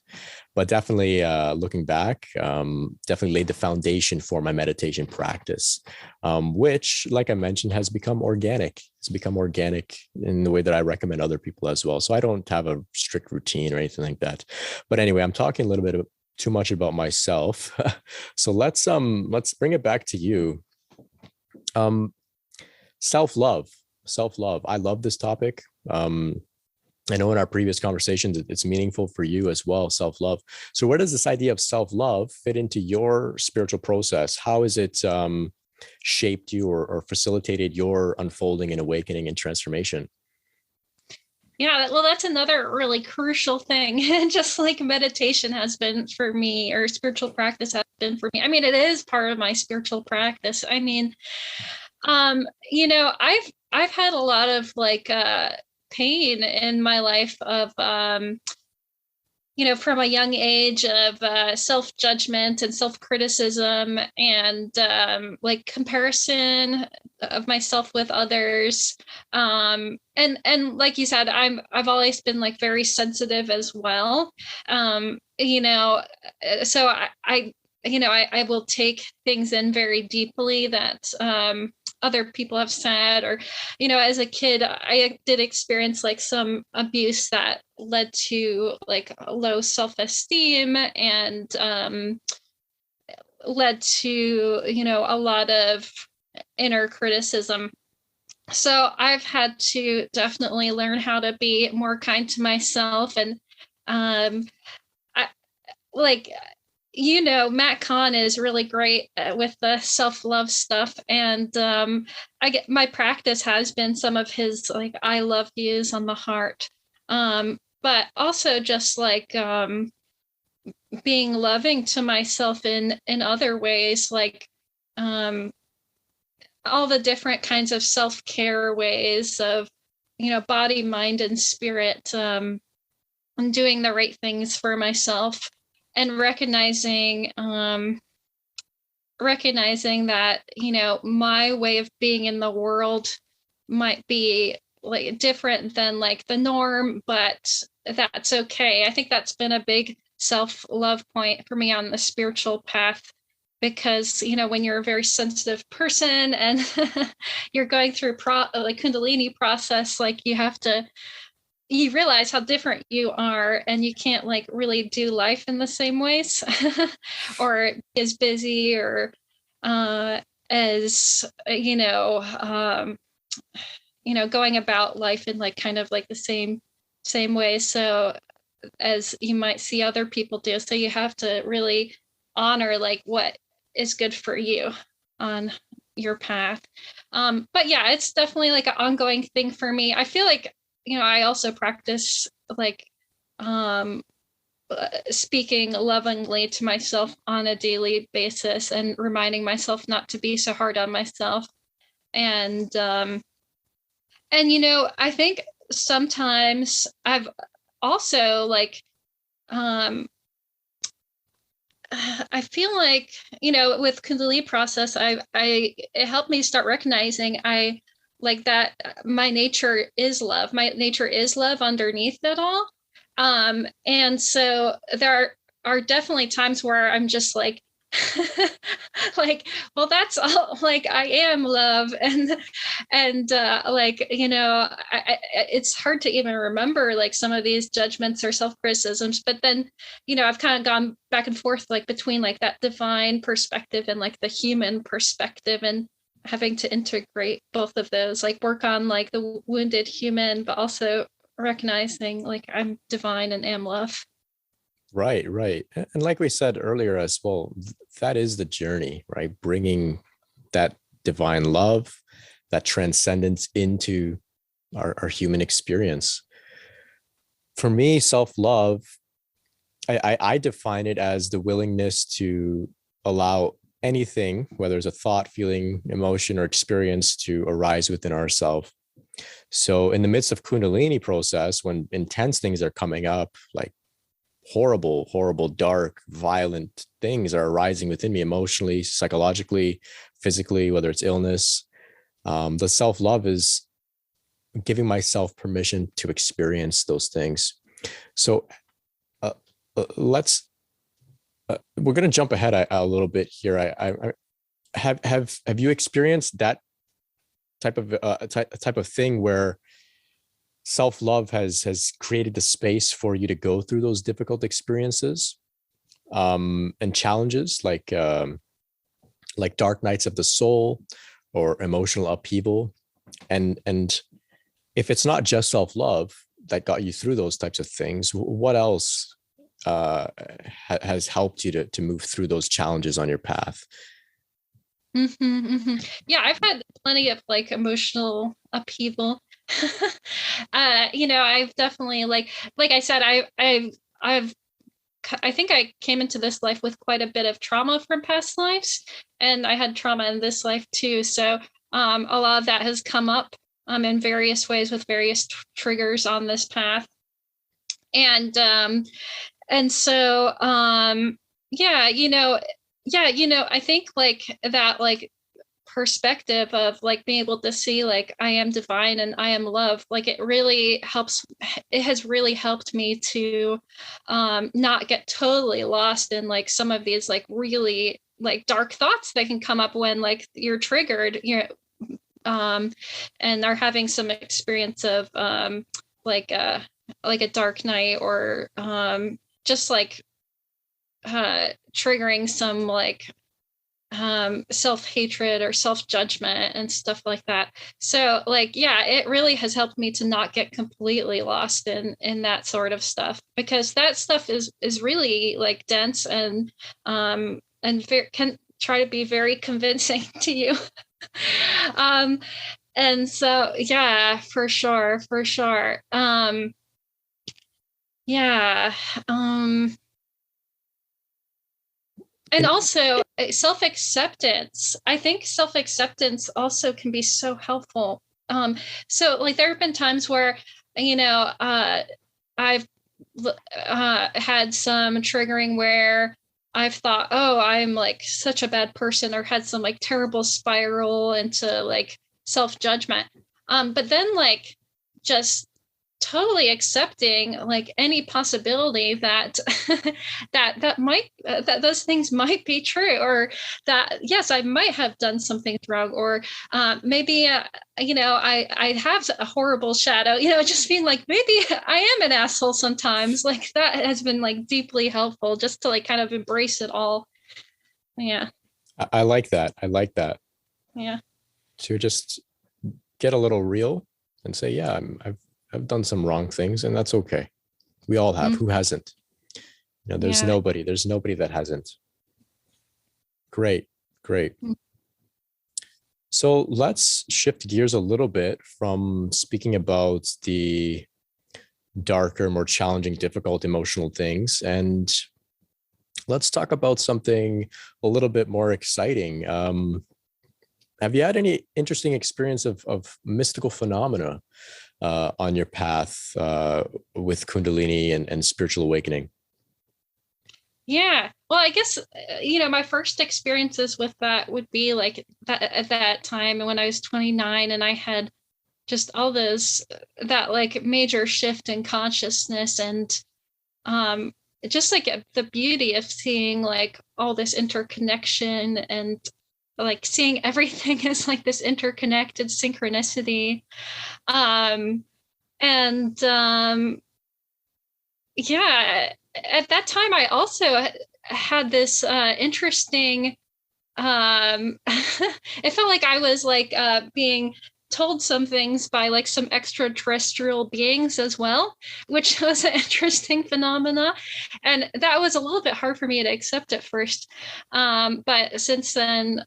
[SPEAKER 1] But definitely looking back, definitely laid the foundation for my meditation practice, which, like I mentioned, has become organic. It's become organic in the way that I recommend other people as well. So I don't have a strict routine or anything like that. But anyway, I'm talking a little bit too much about myself. So let's bring it back to you. Um, self-love. I love this topic. I know in our previous conversations, it's meaningful for you as well, self-love. So where does this idea of self-love fit into your spiritual process? How has it shaped you or facilitated your unfolding and awakening and transformation?
[SPEAKER 2] Yeah, well, that's another really crucial thing. And just like meditation has been for me, or spiritual practice has been for me. I mean, it is part of my spiritual practice. I mean, I've had a lot of like pain in my life of from a young age of self-judgment and self-criticism and like comparison of myself with others. And like you said, I've always been like very sensitive as well. So I will take things in very deeply that other people have said, or as a kid I did experience like some abuse that led to like low self-esteem and led to a lot of inner criticism. So I've had to definitely learn how to be more kind to myself. And I like Matt Kahn is really great with the self-love stuff. And my practice has been some of his like I love yous on the heart. But also just like being loving to myself in other ways, like all the different kinds of self-care ways of, body, mind, and spirit, and doing the right things for myself. And recognizing that, my way of being in the world might be like different than like the norm, but that's okay. I think that's been a big self-love point for me on the spiritual path, because, when you're a very sensitive person and you're going through like Kundalini process, like you realize how different you are, and you can't like really do life in the same ways or as busy or as going about life in like kind of like the same way, so as you might see other people do. So you have to really honor like what is good for you on your path. But yeah, it's definitely like an ongoing thing for me. I feel like I also practice like speaking lovingly to myself on a daily basis and reminding myself not to be so hard on myself. And I think sometimes I've also like I feel like, with Kundalini process, it helped me start recognizing I like that my nature is love. My nature is love underneath it all. And so there are definitely times where I'm just like, like, well, that's all, like, I am love. And it's hard to even remember like some of these judgments or self-criticisms, but then, I've kind of gone back and forth, like between like that divine perspective and like the human perspective, and having to integrate both of those, like work on like the wounded human, but also recognizing like I'm divine and am love.
[SPEAKER 1] Right, right. And like we said earlier as well, that is the journey, right? Bringing that divine love, that transcendence into our human experience. For me, self-love, I define it as the willingness to allow anything, whether it's a thought, feeling, emotion, or experience, to arise within ourselves. So in the midst of Kundalini process, when intense things are coming up, like horrible, dark, violent things are arising within me emotionally, psychologically, physically, whether it's illness, the self-love is giving myself permission to experience those things. So we're going to jump ahead a little bit here. I have you experienced that type of thing where self-love has created the space for you to go through those difficult experiences and challenges, like dark nights of the soul or emotional upheaval? And if it's not just self-love, that got you through those types of things. What else has helped you to move through those challenges on your path?
[SPEAKER 2] Yeah, I've had plenty of like emotional upheaval. I've definitely like I said, I think I came into this life with quite a bit of trauma from past lives, and I had trauma in this life too. So a lot of that has come up in various ways with various triggers on this path. And so I think like that like perspective of like being able to see like I am divine and I am love, like it has really helped me to not get totally lost in like some of these like really like dark thoughts that can come up when like you're triggered, and are having some experience of like a dark night, or just like triggering some like self-hatred or self-judgment and stuff like that. So like, yeah, it really has helped me to not get completely lost in that sort of stuff, because that stuff is really like dense and can try to be very convincing to you. And so yeah, for sure. Yeah. And also self-acceptance. I think self-acceptance also can be so helpful. So like there have been times where, I've had some triggering where I've thought, oh, I'm like such a bad person, or had some like terrible spiral into like self-judgment. But then like just totally accepting like any possibility that that those things might be true, or that yes, I might have done something wrong, or maybe I have a horrible shadow, just being like, maybe I am an asshole sometimes. Like that has been like deeply helpful, just to like kind of embrace it all. Yeah,
[SPEAKER 1] I like that.
[SPEAKER 2] yeah.
[SPEAKER 1] To just get a little real and say, yeah, I've done some wrong things, and that's okay. We all have. Who hasn't? There's nobody that hasn't. Great. So let's shift gears a little bit from speaking about the darker, more challenging, difficult emotional things, and let's talk about something a little bit more exciting. Have you had any interesting experience of mystical phenomena on your path with Kundalini and spiritual awakening?
[SPEAKER 2] Yeah. Well, I guess, my first experiences with that would be like that at that time when I was 29, and I had just all that like major shift in consciousness, and just like the beauty of seeing like all this interconnection, and like seeing everything as like this interconnected synchronicity. And Yeah, at that time I also had this interesting it felt like I was like being told some things by like some extraterrestrial beings as well, which was an interesting phenomena, and that was a little bit hard for me to accept at first, but since then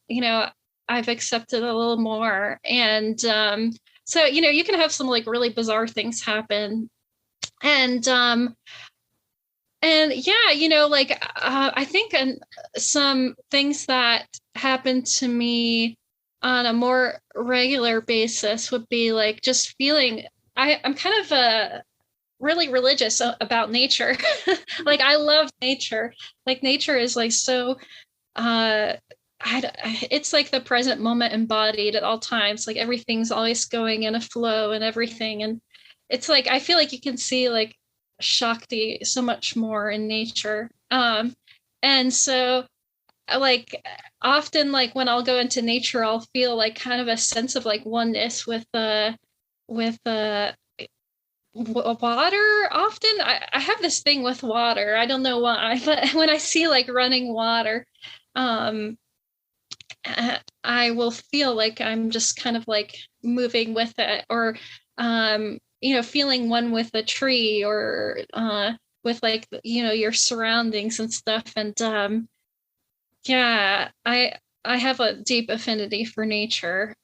[SPEAKER 2] I've accepted a little more. And so you can have some like really bizarre things happen. And yeah, like I think some things that happen to me on a more regular basis would be like just feeling I'm kind of really religious about nature. Like I love nature. Like nature is like so it's like the present moment embodied at all times. Like everything's always going in a flow and everything. And it's like I feel like you can see like Shakti so much more in nature. And so like often like when I'll go into nature, I'll feel like kind of a sense of like oneness with with water. Often I have this thing with water. I don't know why, but when I see like running water, um I will feel like I'm just kind of like moving with it, or feeling one with a tree, or with like, your surroundings and stuff. And yeah, I have a deep affinity for nature.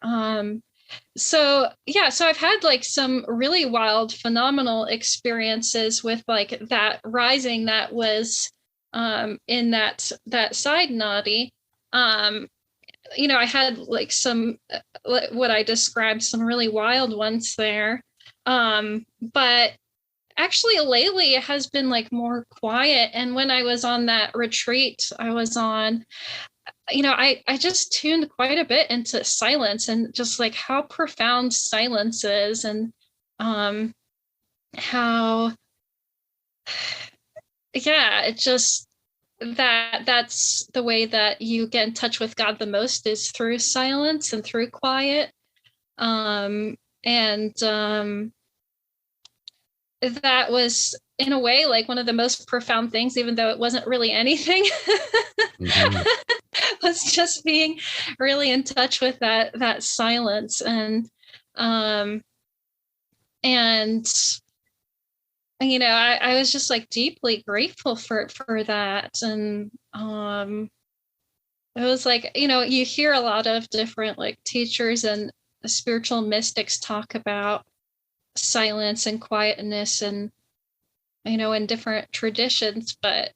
[SPEAKER 2] So I've had like some really wild, phenomenal experiences with like that rising that was in that side nadi. I had like some what I described, some really wild ones there. But actually lately it has been like more quiet. And when I was on that retreat I was on, I just tuned quite a bit into silence, and just like how profound silence is, and how, yeah, it just, that's the way that you get in touch with God the most, is through silence and through quiet. And that was in a way like one of the most profound things, even though it wasn't really anything. Mm-hmm. Was just being really in touch with that silence. And I was just like deeply grateful for that. And it was like, you hear a lot of different like teachers and spiritual mystics talk about silence and quietness, and in different traditions, but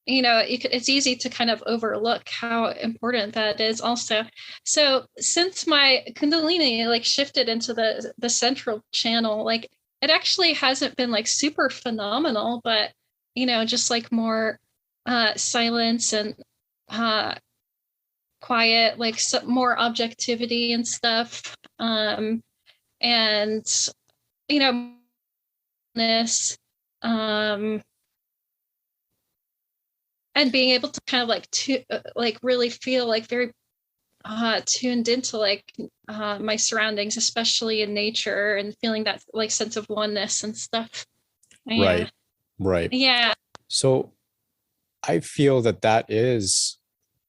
[SPEAKER 2] it's easy to kind of overlook how important that is also. So since my Kundalini like shifted into the central channel, like it actually hasn't been like super phenomenal, but just like more silence and quiet, like some more objectivity and stuff. And this and being able to kind of like like really feel like very tuned into like my surroundings, especially in nature, and feeling that like sense of oneness and stuff.
[SPEAKER 1] Yeah. Right.
[SPEAKER 2] Yeah.
[SPEAKER 1] So I feel that is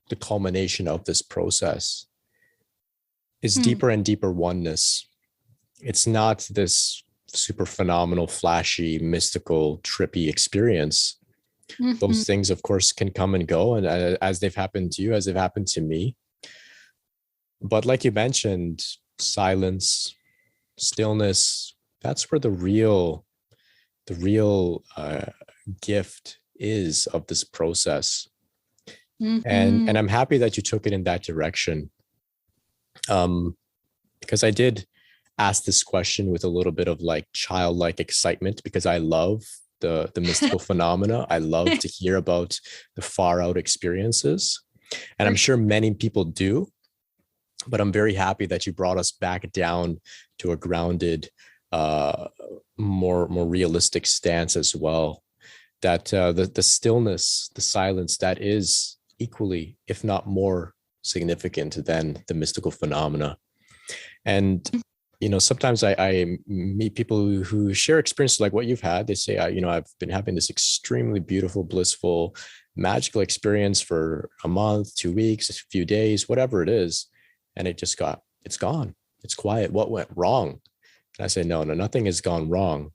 [SPEAKER 1] the culmination of this process, is deeper and deeper oneness. It's not this super phenomenal, flashy, mystical, trippy experience. Mm-hmm. Those things, of course, can come and go, and as they've happened to you, as they've happened to me. But like you mentioned, silence, stillness, that's where the real gift is of this process. Mm-hmm. And I'm happy that you took it in that direction. Because I did ask this question with a little bit of like childlike excitement, because I love the mystical phenomena. I love to hear about the far out experiences, and I'm sure many people do, but I'm very happy that you brought us back down to a grounded, more realistic stance as well. That the stillness, the silence, that is equally, if not more significant than the mystical phenomena. And sometimes I meet people who share experiences like what you've had. They say, I've been having this extremely beautiful, blissful, magical experience for a month, 2 weeks, a few days, whatever it is. And it's gone. It's quiet. What went wrong? And I say, no, nothing has gone wrong.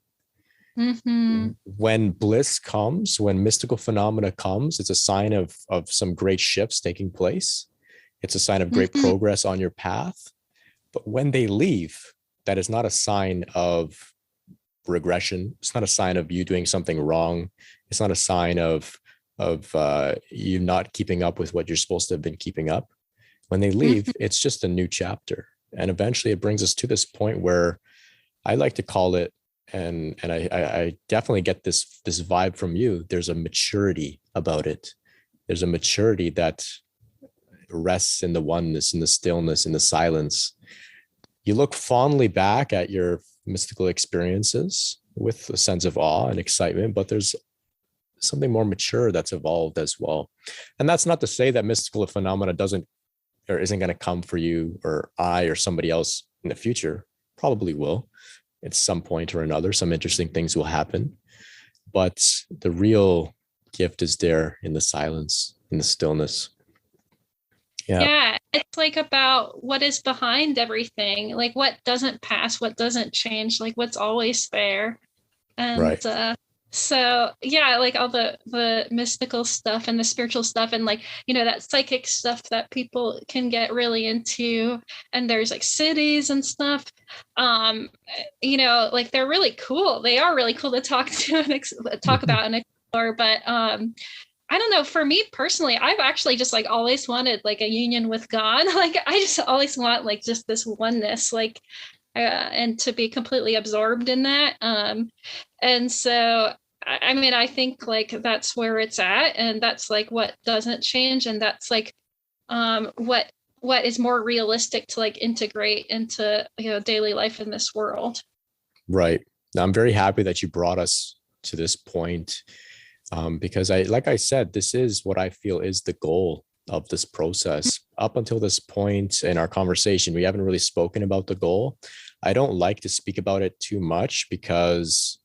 [SPEAKER 1] Mm-hmm. When bliss comes, when mystical phenomena comes, it's a sign of some great shifts taking place. It's a sign of great progress on your path. But when they leave, that is not a sign of regression. It's not a sign of you doing something wrong. It's not a sign of you not keeping up with what you're supposed to have been keeping up. When they leave, it's just a new chapter. And eventually it brings us to this point where I like to call it, and I definitely get this vibe from you. There's a maturity about it. There's a maturity that rests in the oneness, in the stillness, in the silence. You look fondly back at your mystical experiences with a sense of awe and excitement, but there's something more mature that's evolved as well. And that's not to say that mystical phenomena doesn't or isn't going to come for you or I or somebody else in the future. Probably will at some point or another. Some interesting things will happen, but the real gift is there in the silence, in the stillness.
[SPEAKER 2] Yeah, it's like about what is behind everything, like what doesn't pass, what doesn't change, like what's always there. And
[SPEAKER 1] Right.
[SPEAKER 2] so yeah, like all the mystical stuff and the spiritual stuff, and like, you know, that psychic stuff that people can get really into, and there's like cities and stuff, you know, like they're really cool. They are really cool to talk to and talk about and explore. But I don't know, for me personally, I've actually just like always wanted like a union with God. Like I just always want like just this oneness, like and to be completely absorbed in that. And so, I mean, I think like that's where it's at, and that's like what doesn't change, and that's like what is more realistic to like integrate into, you know, daily life in this world.
[SPEAKER 1] Right. Now, I'm very happy that you brought us to this point, because like I said, this is what I feel is the goal of this process. Up until this point in our conversation, we haven't really spoken about the goal. I don't like to speak about it too much because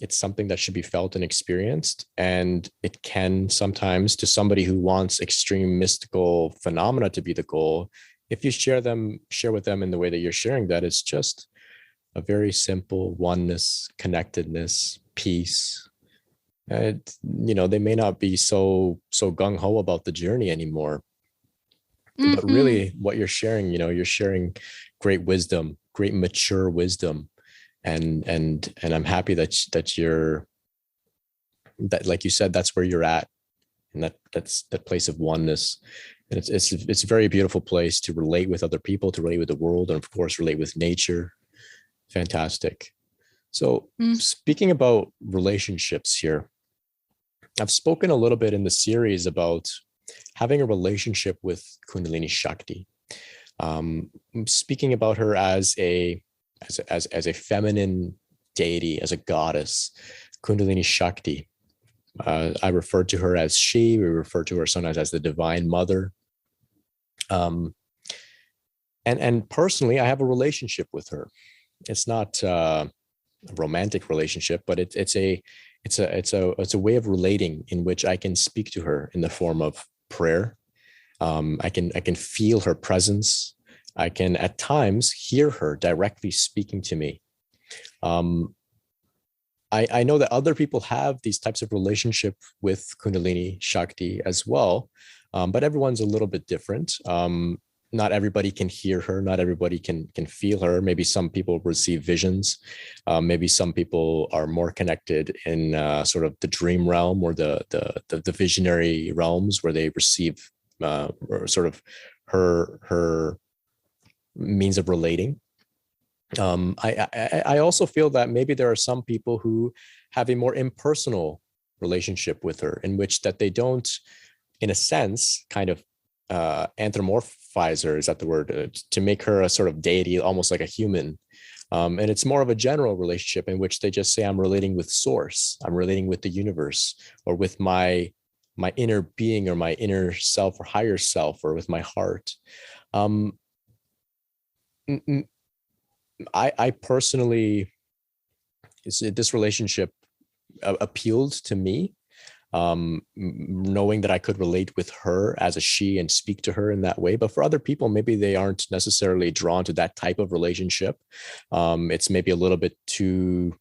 [SPEAKER 1] it's something that should be felt and experienced. And it can sometimes, to somebody who wants extreme mystical phenomena to be the goal, if you share with them in the way that you're sharing that, it's just a very simple oneness, connectedness, peace. And, you know, they may not be so gung-ho about the journey anymore. Mm-hmm. But really what you're sharing, you know, you're sharing great wisdom, great mature wisdom. And I'm happy that you're, that, like you said, that's where you're at. And that's that place of oneness. And it's a very beautiful place to relate with other people, to relate with the world, and of course, relate with nature. Fantastic. So speaking about relationships here, I've spoken a little bit in the series about having a relationship with Kundalini Shakti. Speaking about her as a feminine deity, as a goddess, Kundalini Shakti. I refer to her as she. We refer to her sometimes as the Divine Mother. And personally, I have a relationship with her. It's not a romantic relationship, but it's a way of relating in which I can speak to her in the form of prayer. I can feel her presence. I can at times hear her directly speaking to me. I know that other people have these types of relationship with Kundalini Shakti as well, but everyone's a little bit different. Not everybody can hear her. Not everybody can feel her. Maybe some people receive visions. Maybe some people are more connected in sort of the dream realm or the visionary realms where they receive sort of her means of relating. I also feel that maybe there are some people who have a more impersonal relationship with her, in which that they don't, in a sense, kind of anthropomorphize her, is that the word, to make her a sort of deity, almost like a human. And it's more of a general relationship in which they just say, I'm relating with source, I'm relating with the universe, or with my inner being, or my inner self, or higher self, or with my heart. I personally, this relationship appealed to me, knowing that I could relate with her as a she and speak to her in that way. But for other people, maybe they aren't necessarily drawn to that type of relationship. It's maybe a little bit too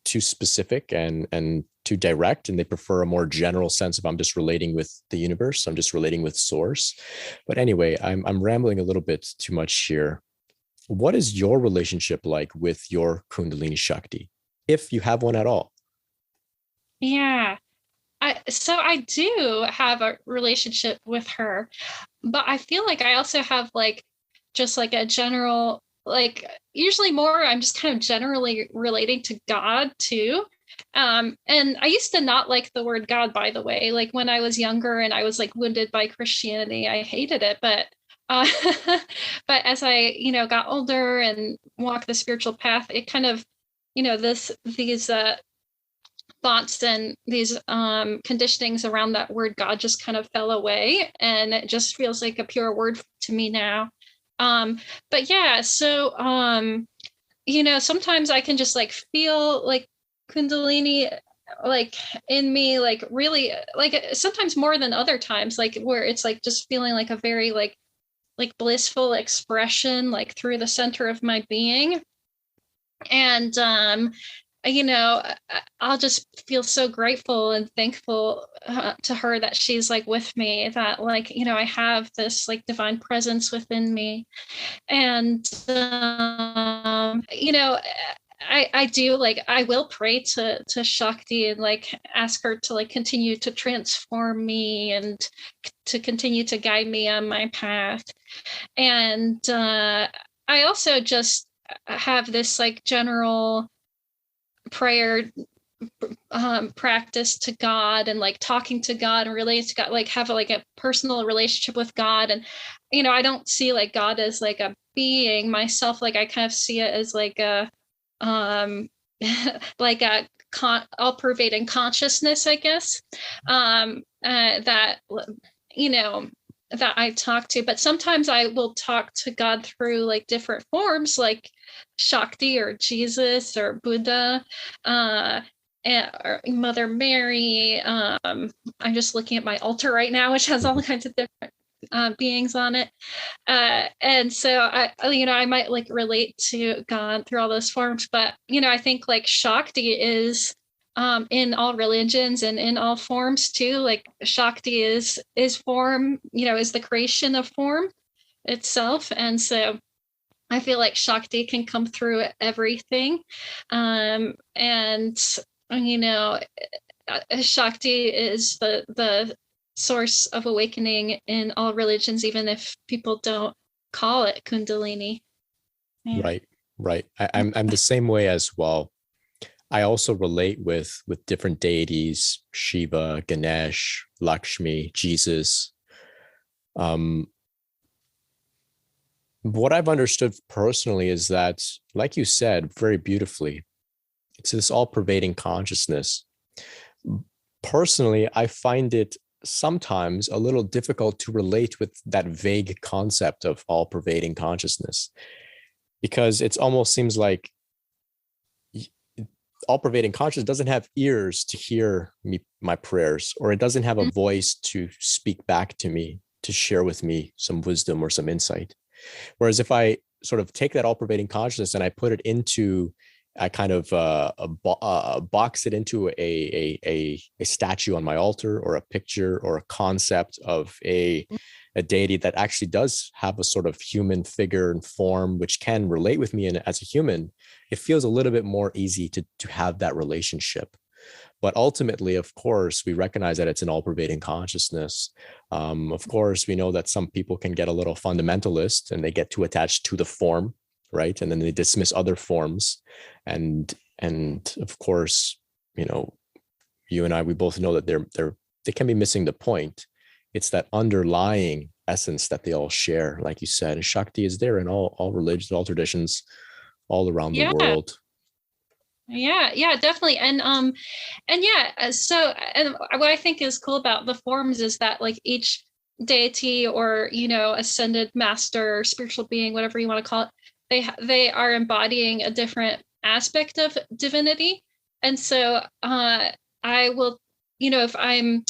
[SPEAKER 1] specific and too direct, and they prefer a more general sense of, I'm just relating with the universe, I'm just relating with source. But anyway, I'm rambling a little bit too much here. What is your relationship like with your Kundalini Shakti, if you have one at all?
[SPEAKER 2] Yeah. So I do have a relationship with her, but I feel like I also have like just like a general, like usually more, I'm just kind of generally relating to God too. And I used to not like the word God, by the way. Like when I was younger and I was like wounded by Christianity, I hated it. But but as I, you know, got older and walked the spiritual path, it kind of, you know, these thoughts and these conditionings around that word God just kind of fell away, and it just feels like a pure word to me now. But yeah, so you know, sometimes I can just like feel like Kundalini like in me, like really, like sometimes more than other times, like where it's like just feeling like a very like blissful expression, like through the center of my being. And you know, I'll just feel so grateful and thankful to her that she's like with me, that like, you know, I have this like divine presence within me. And you know, I do like, I will pray to Shakti and like ask her to like continue to transform me and to continue to guide me on my path. And I also just have this like general prayer practice to God, and like talking to God and relating to God, like have like a personal relationship with God. And you know, I don't see like God as like a being myself, like I kind of see it as like a like a all pervading consciousness, I guess, that you know, that I talk to. But sometimes I will talk to God through like different forms, like Shakti or Jesus or Buddha, or Mother Mary. I'm just looking at my altar right now, which has all kinds of different beings on it. And so you know, I might like relate to God through all those forms. But, you know, I think like Shakti is in all religions and in all forms too. Like Shakti is form, you know, is the creation of form itself. And so I feel like Shakti can come through everything. And, you know, Shakti is the source of awakening in all religions, even if people don't call it Kundalini. Yeah.
[SPEAKER 1] Right, right. I'm the same way as well. I also relate with different deities: Shiva, Ganesh, Lakshmi, Jesus. What I've understood personally is that, like you said very beautifully, it's this all-pervading consciousness. Personally, I find it sometimes a little difficult to relate with that vague concept of all-pervading consciousness, because it almost seems like all-pervading consciousness doesn't have ears to hear me, my prayers, or it doesn't have a voice to speak back to me, to share with me some wisdom or some insight. Whereas if I sort of take that all-pervading consciousness and I put it into, I kind of box it into a statue on my altar, or a picture, or a concept of a deity that actually does have a sort of human figure and form, which can relate with me as a human, it feels a little bit more easy to have that relationship. But ultimately, of course, we recognize that it's an all-pervading consciousness. Of course, we know that some people can get a little fundamentalist and they get too attached to the form, right? And then they dismiss other forms. And of course, you know, you and I, we both know that they can be missing the point. It's that underlying essence that they all share, like you said. And Shakti is there in all religions, all traditions, all around the world.
[SPEAKER 2] Yeah, definitely. And yeah, so, and what I think is cool about the forms is that like each deity, or, you know, ascended master, spiritual being, whatever you want to call it, they are embodying a different aspect of divinity. And so I will, you know, if I'm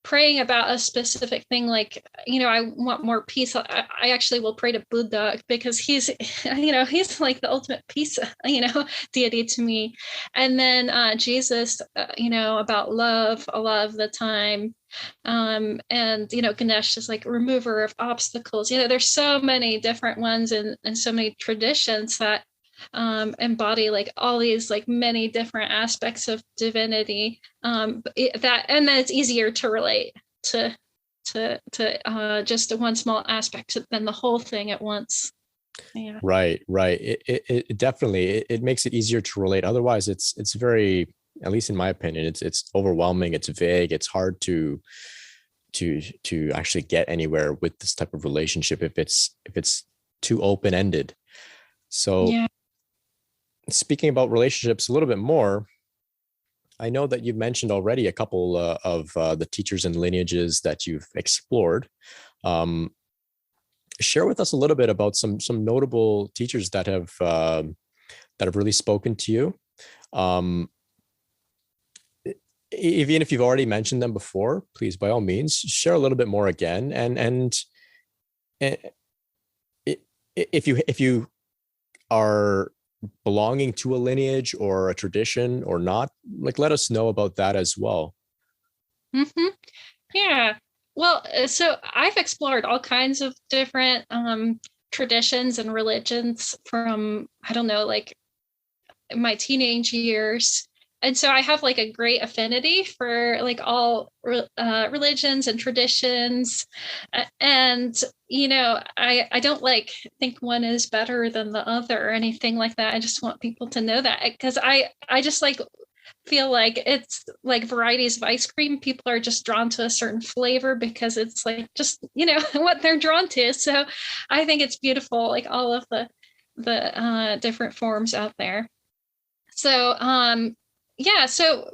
[SPEAKER 2] praying about a specific thing, like, you know, I want more peace, I actually will pray to Buddha, because he's, you know, he's like the ultimate peace, you know, deity to me. And then Jesus, you know, about love a lot of the time. And, you know, Ganesh is like remover of obstacles. You know, there's so many different ones, and so many traditions that embody like all these like many different aspects of divinity, that, and then it's easier to relate to just one small aspect than the whole thing at once. Yeah.
[SPEAKER 1] Right. It definitely, it makes it easier to relate. Otherwise, it's very, at least in my opinion, it's overwhelming. It's vague. It's hard to actually get anywhere with this type of relationship if it's too open ended. So,
[SPEAKER 2] yeah.
[SPEAKER 1] Speaking about relationships a little bit more, I know that you've mentioned already a couple of the teachers and lineages that you've explored. Share with us a little bit about some notable teachers that have really spoken to you. even if you've already mentioned them before, please, by all means, share a little bit more again. And if you are belonging to a lineage or a tradition or not, like, let us know about that as well.
[SPEAKER 2] Mm-hmm. Yeah. Well, so I've explored all kinds of different traditions and religions from, I don't know, like my teenage years. And so I have like a great affinity for like all religions and traditions. And, you know, I don't like think one is better than the other or anything like that. I just want people to know that, because I just like feel like it's like varieties of ice cream. People are just drawn to a certain flavor because it's like just, you know, what they're drawn to. So I think it's beautiful, like all of the different forms out there. So yeah, so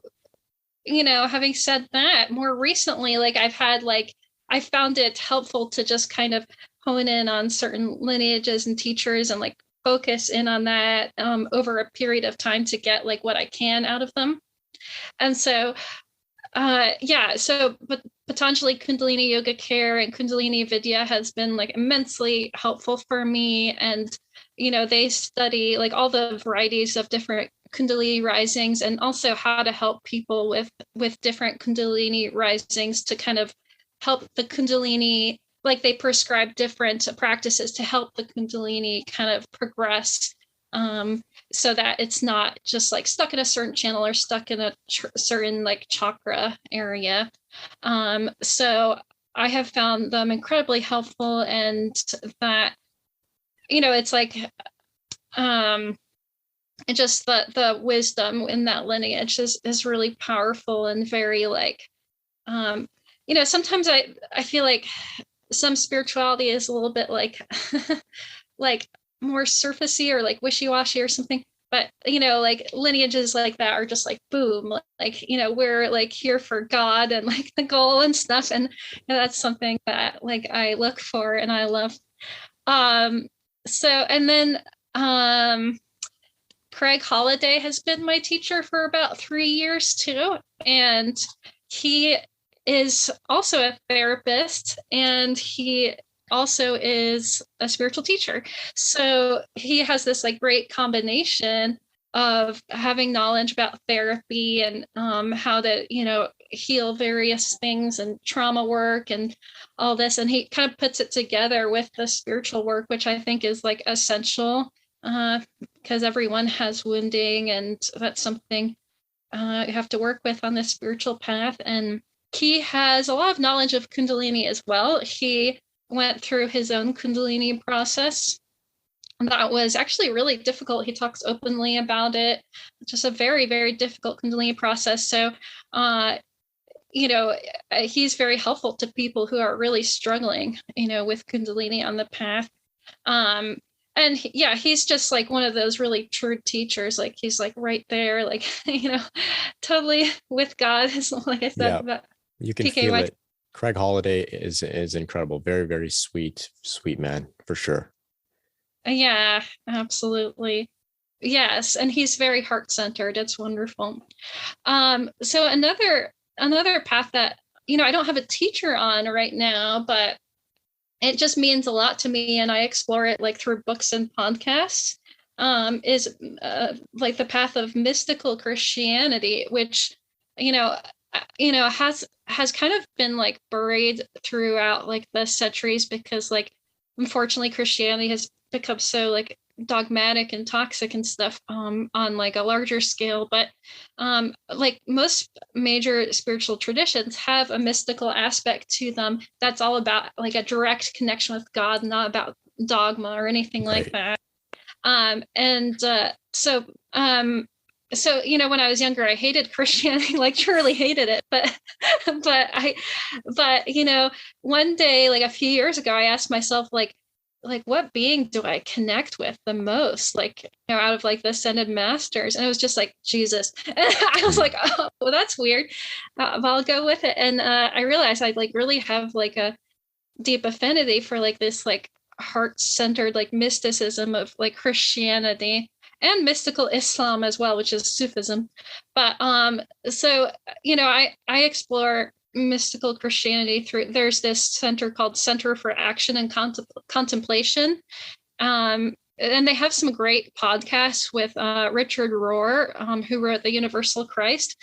[SPEAKER 2] you know, having said that, more recently, like I've had like I found it helpful to just kind of hone in on certain lineages and teachers and like focus in on that over a period of time to get like what I can out of them. And so yeah, so but Patanjali Kundalini Yoga Care and Kundalini Vidya has been like immensely helpful for me. And you know, they study like all the varieties of different Kundalini risings, and also how to help people with different Kundalini risings to kind of help the Kundalini, like they prescribe different practices to help the Kundalini kind of progress, so that it's not just like stuck in a certain channel or stuck in a certain like chakra area. So I have found them incredibly helpful, and that, you know, it's like and just the wisdom in that lineage is really powerful and very like you know, sometimes I feel like some spirituality is a little bit like like more surfacey or like wishy-washy or something. But you know, like lineages like that are just like boom, like, you know, we're like here for God and like the goal and stuff. And you know, that's something that like I look for and I love. So and then Craig Holiday has been my teacher for about 3 years too. And he is also a therapist, and he also is a spiritual teacher. So he has this like great combination of having knowledge about therapy and how to, you know, heal various things and trauma work and all this. And he kind of puts it together with the spiritual work, which I think is like essential, because everyone has wounding, and that's something you have to work with on this spiritual path. And he has a lot of knowledge of Kundalini as well. He went through his own Kundalini process. That was actually really difficult. He talks openly about it. It's just a very, very difficult Kundalini process. So, you know, he's very helpful to people who are really struggling, you know, with Kundalini on the path. And yeah, he's just like one of those really true teachers. Like he's like right there, like, you know, totally with God. Like I said,
[SPEAKER 1] Yeah,
[SPEAKER 2] about
[SPEAKER 1] you can feel it. Craig Holiday is incredible. Very, very sweet man, for sure.
[SPEAKER 2] Yeah, absolutely. Yes, and he's very heart-centered. It's wonderful. So another path that, you know, I don't have a teacher on right now, but it just means a lot to me, and I explore it like through books and podcasts, is like the path of mystical Christianity, which, you know, has kind of been like buried throughout like the centuries, because like unfortunately Christianity has become so like dogmatic and toxic and stuff on like a larger scale. But like most major spiritual traditions have a mystical aspect to them that's all about like a direct connection with God, not about dogma or anything like that. So you know, when I was younger, I hated Christianity, like truly hated it. But you know, one day, like a few years ago, I asked myself, like what being do I connect with the most, like, you know, out of like the ascended masters? And it was just like Jesus. And I was like, oh, well, that's weird, but I'll go with it. And I realized I like really have like a deep affinity for like this like heart-centered like mysticism of like Christianity. and mystical Islam as well, which is Sufism. But so I explore mystical Christianity through, there's this center called Center for Action and Contemplation. And they have some great podcasts with Richard Rohr, who wrote The Universal Christ,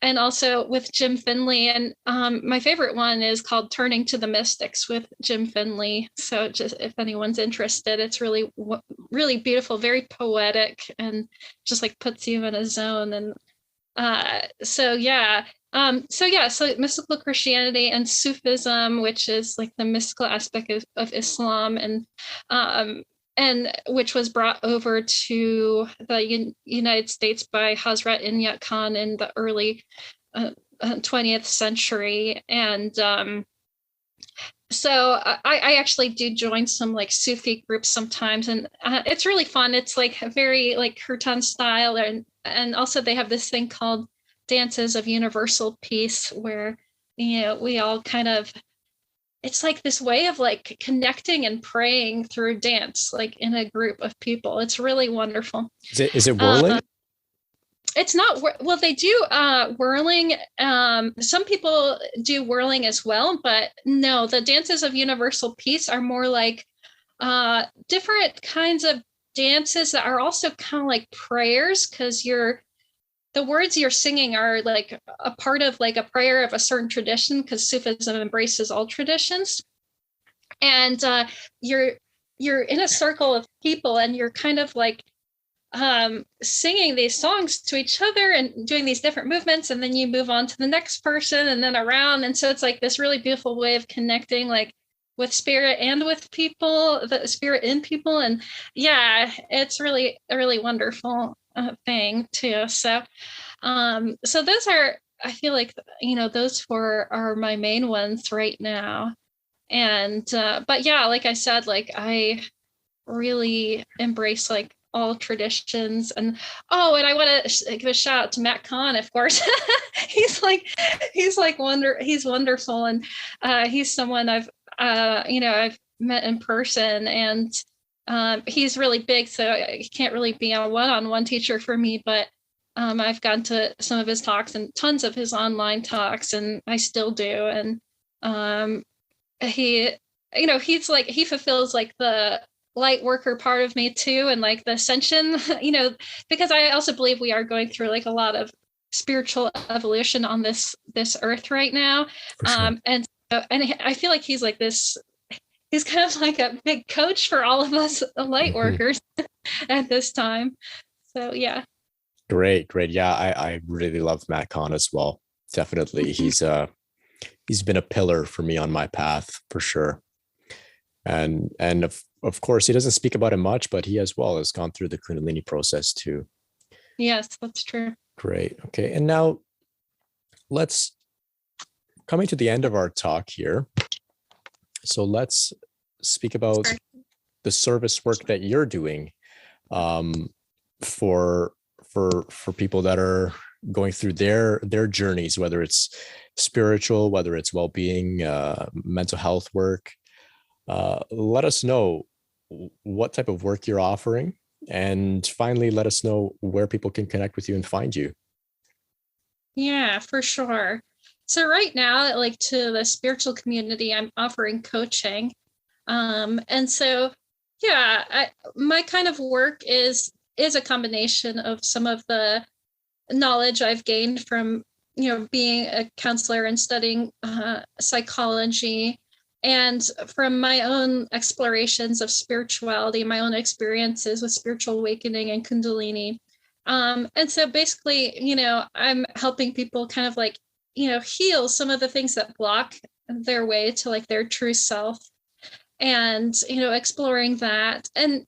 [SPEAKER 2] and also with Jim Finley. And my favorite one is called Turning to the Mystics with Jim Finley. So just if anyone's interested, it's really, really beautiful, very poetic, and just like puts you in a zone. And so mystical Christianity and Sufism, which is like the mystical aspect of Islam, and which was brought over to the United States by Hazrat Inayat Khan in the early 20th century. And so I actually do join some like Sufi groups sometimes, and it's really fun. It's like very like kirtan style, and also they have this thing called Dances of Universal Peace, where we all kind of, it's like this way of like connecting and praying through dance, like in a group of people. It's really wonderful.
[SPEAKER 1] Is it whirling?
[SPEAKER 2] It's not, well, they do whirling. Some people do whirling as well, but no, the Dances of Universal Peace are more like different kinds of dances that are also kind of like prayers, because the words you're singing are like a part of like a prayer of a certain tradition, because Sufism embraces all traditions. And you're in a circle of people, and you're kind of like singing these songs to each other and doing these different movements, and then you move on to the next person and then around. And so it's like this really beautiful way of connecting like with spirit and with people, the spirit in people. And yeah, it's really a really wonderful thing too. So those are, I feel like, those four are my main ones right now. And but yeah, like I said, like I really embrace like all traditions. And I want to give a shout out to Matt Kahn, of course. he's wonderful, and he's someone I've met in person, and he's really big, so he can't really be a one-on-one teacher for me, but I've gone to some of his talks and tons of his online talks, and I still do. And he's like, he fulfills like the light worker part of me too, and like the ascension, because I also believe we are going through like a lot of spiritual evolution on this earth right now. Sure. And I feel like he's like this, he's kind of like a big coach for all of us light workers at this time. So yeah.
[SPEAKER 1] Great. Yeah, I really love Matt Kahn as well. Definitely. He's been a pillar for me on my path for sure. And of course, he doesn't speak about it much, but he as well has gone through the Kundalini process too.
[SPEAKER 2] Yes, that's true.
[SPEAKER 1] Great. Okay. And now coming to the end of our talk here. So let's speak about the service work that you're doing for people that are going through their journeys, whether it's spiritual, whether it's well-being, mental health work. Let us know what type of work you're offering, and finally, let us know where people can connect with you and find you.
[SPEAKER 2] Yeah, for sure. So right now, like to the spiritual community, I'm offering coaching. And so, yeah, my kind of work is a combination of some of the knowledge I've gained from, being a counselor and studying psychology, and from my own explorations of spirituality, my own experiences with spiritual awakening and Kundalini. And so basically, I'm helping people kind of like, heal some of the things that block their way to like their true self, and, exploring that, and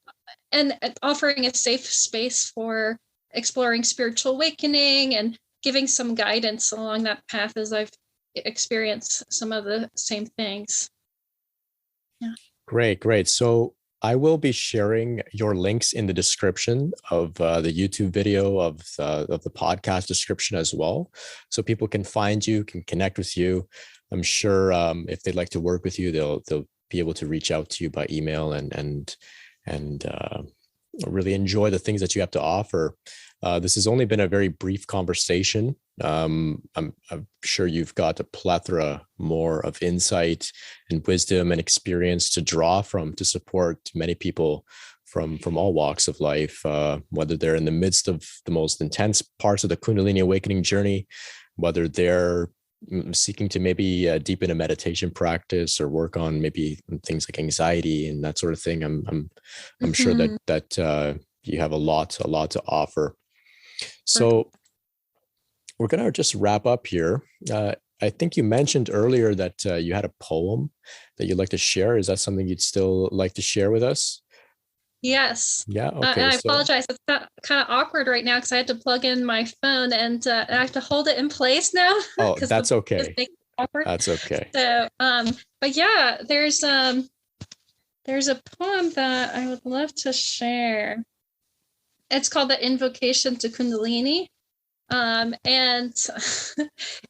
[SPEAKER 2] offering a safe space for exploring spiritual awakening and giving some guidance along that path as I've experienced some of the same things. Yeah.
[SPEAKER 1] Great. So I will be sharing your links in the description of the YouTube video, of the podcast description as well, so people can find you, can connect with you. I'm sure if they'd like to work with you, they'll be able to reach out to you by email and really enjoy the things that you have to offer. This has only been a very brief conversation. I'm sure you've got a plethora more of insight and wisdom and experience to draw from to support many people from all walks of life, whether they're in the midst of the most intense parts of the Kundalini awakening journey, whether they're seeking to maybe deepen a meditation practice or work on maybe things like anxiety and that sort of thing. I'm sure that you have a lot to offer. So we're going to just wrap up here. I think you mentioned earlier that you had a poem that you'd like to share. Is that something you'd still like to share with us?
[SPEAKER 2] Yes.
[SPEAKER 1] Yeah. Okay.
[SPEAKER 2] And I apologize. It's kind of awkward right now because I had to plug in my phone and I have to hold it in place now.
[SPEAKER 1] Oh, that's okay. That's okay.
[SPEAKER 2] So, but yeah, there's a poem that I would love to share. It's called the Invocation to Kundalini. And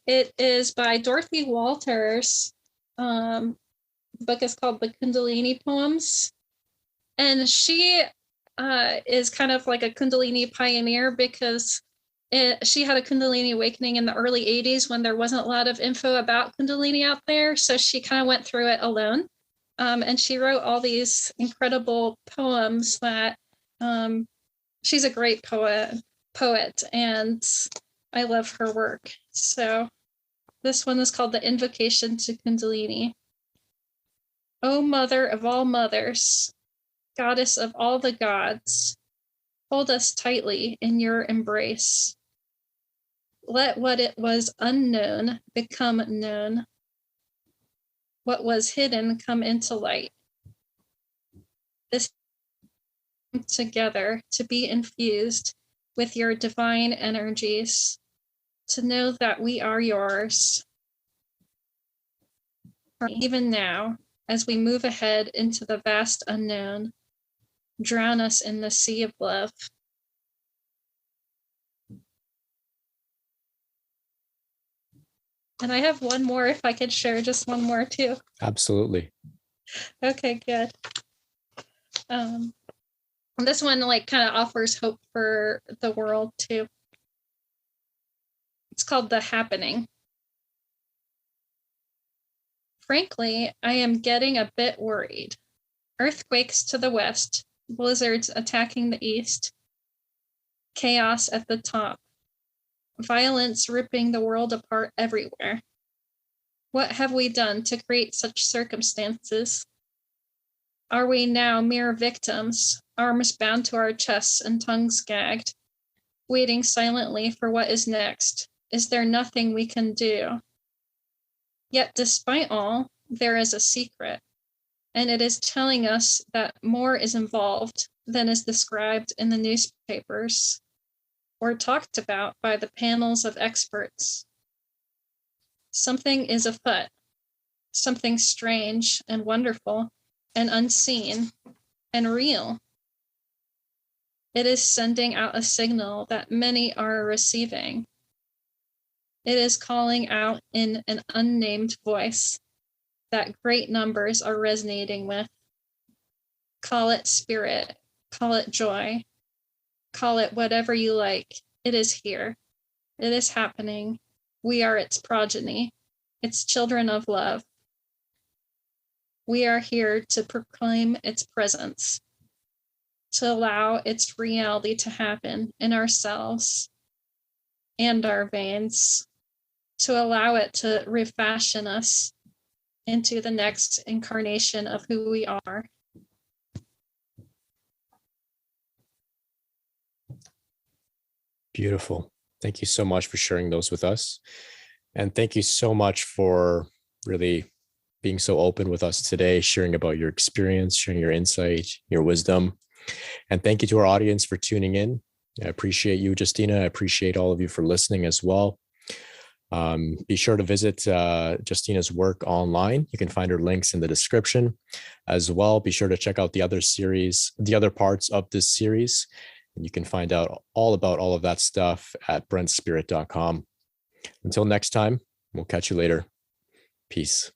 [SPEAKER 2] it is by Dorothy Walters. The book is called The Kundalini Poems. And she is kind of like a Kundalini pioneer because she had a Kundalini awakening in the early 80s when there wasn't a lot of info about Kundalini out there. So she kind of went through it alone. And she wrote all these incredible poems that she's a great poet, and I love her work. So this one is called The Invocation to Kundalini. O Mother of all mothers, Goddess of all the gods, hold us tightly in your embrace. Let what it was unknown become known. What was hidden come into light. This together to be infused with your divine energies, to know that we are yours. Even now, as we move ahead into the vast unknown, drown us in the sea of love. And I have one more, if I could share just one more too.
[SPEAKER 1] Absolutely.
[SPEAKER 2] Okay, good. This one like kind of offers hope for the world too. It's called The Happening. Frankly, I am getting a bit worried. Earthquakes to the west, blizzards attacking the east, chaos at the top, violence ripping the world apart everywhere. What have we done to create such circumstances? Are we now mere victims, arms bound to our chests and tongues gagged, waiting silently for what is next? Is there nothing we can do? Yet despite all, there is a secret, and it is telling us that more is involved than is described in the newspapers or talked about by the panels of experts. Something is afoot, something strange and wonderful and unseen and real. It is sending out a signal that many are receiving. It is calling out in an unnamed voice that great numbers are resonating with. Call it spirit, call it joy, call it whatever you like. It is here. It is happening. We are its progeny, its children of love. We are here to proclaim its presence, to allow its reality to happen in ourselves and our veins, to allow it to refashion us into the next incarnation of who we are.
[SPEAKER 1] Beautiful. Thank you so much for sharing those with us. And thank you so much for really being so open with us today, sharing about your experience, sharing your insight, your wisdom. And thank you to our audience for tuning in. I appreciate you, Justina. I appreciate all of you for listening as well. Be sure to visit Justina's work online. You can find her links in the description as well. Be sure to check out the other parts of this series. And you can find out all about all of that stuff at BRENT'Sspirit.com. Until next time, we'll catch you later. Peace.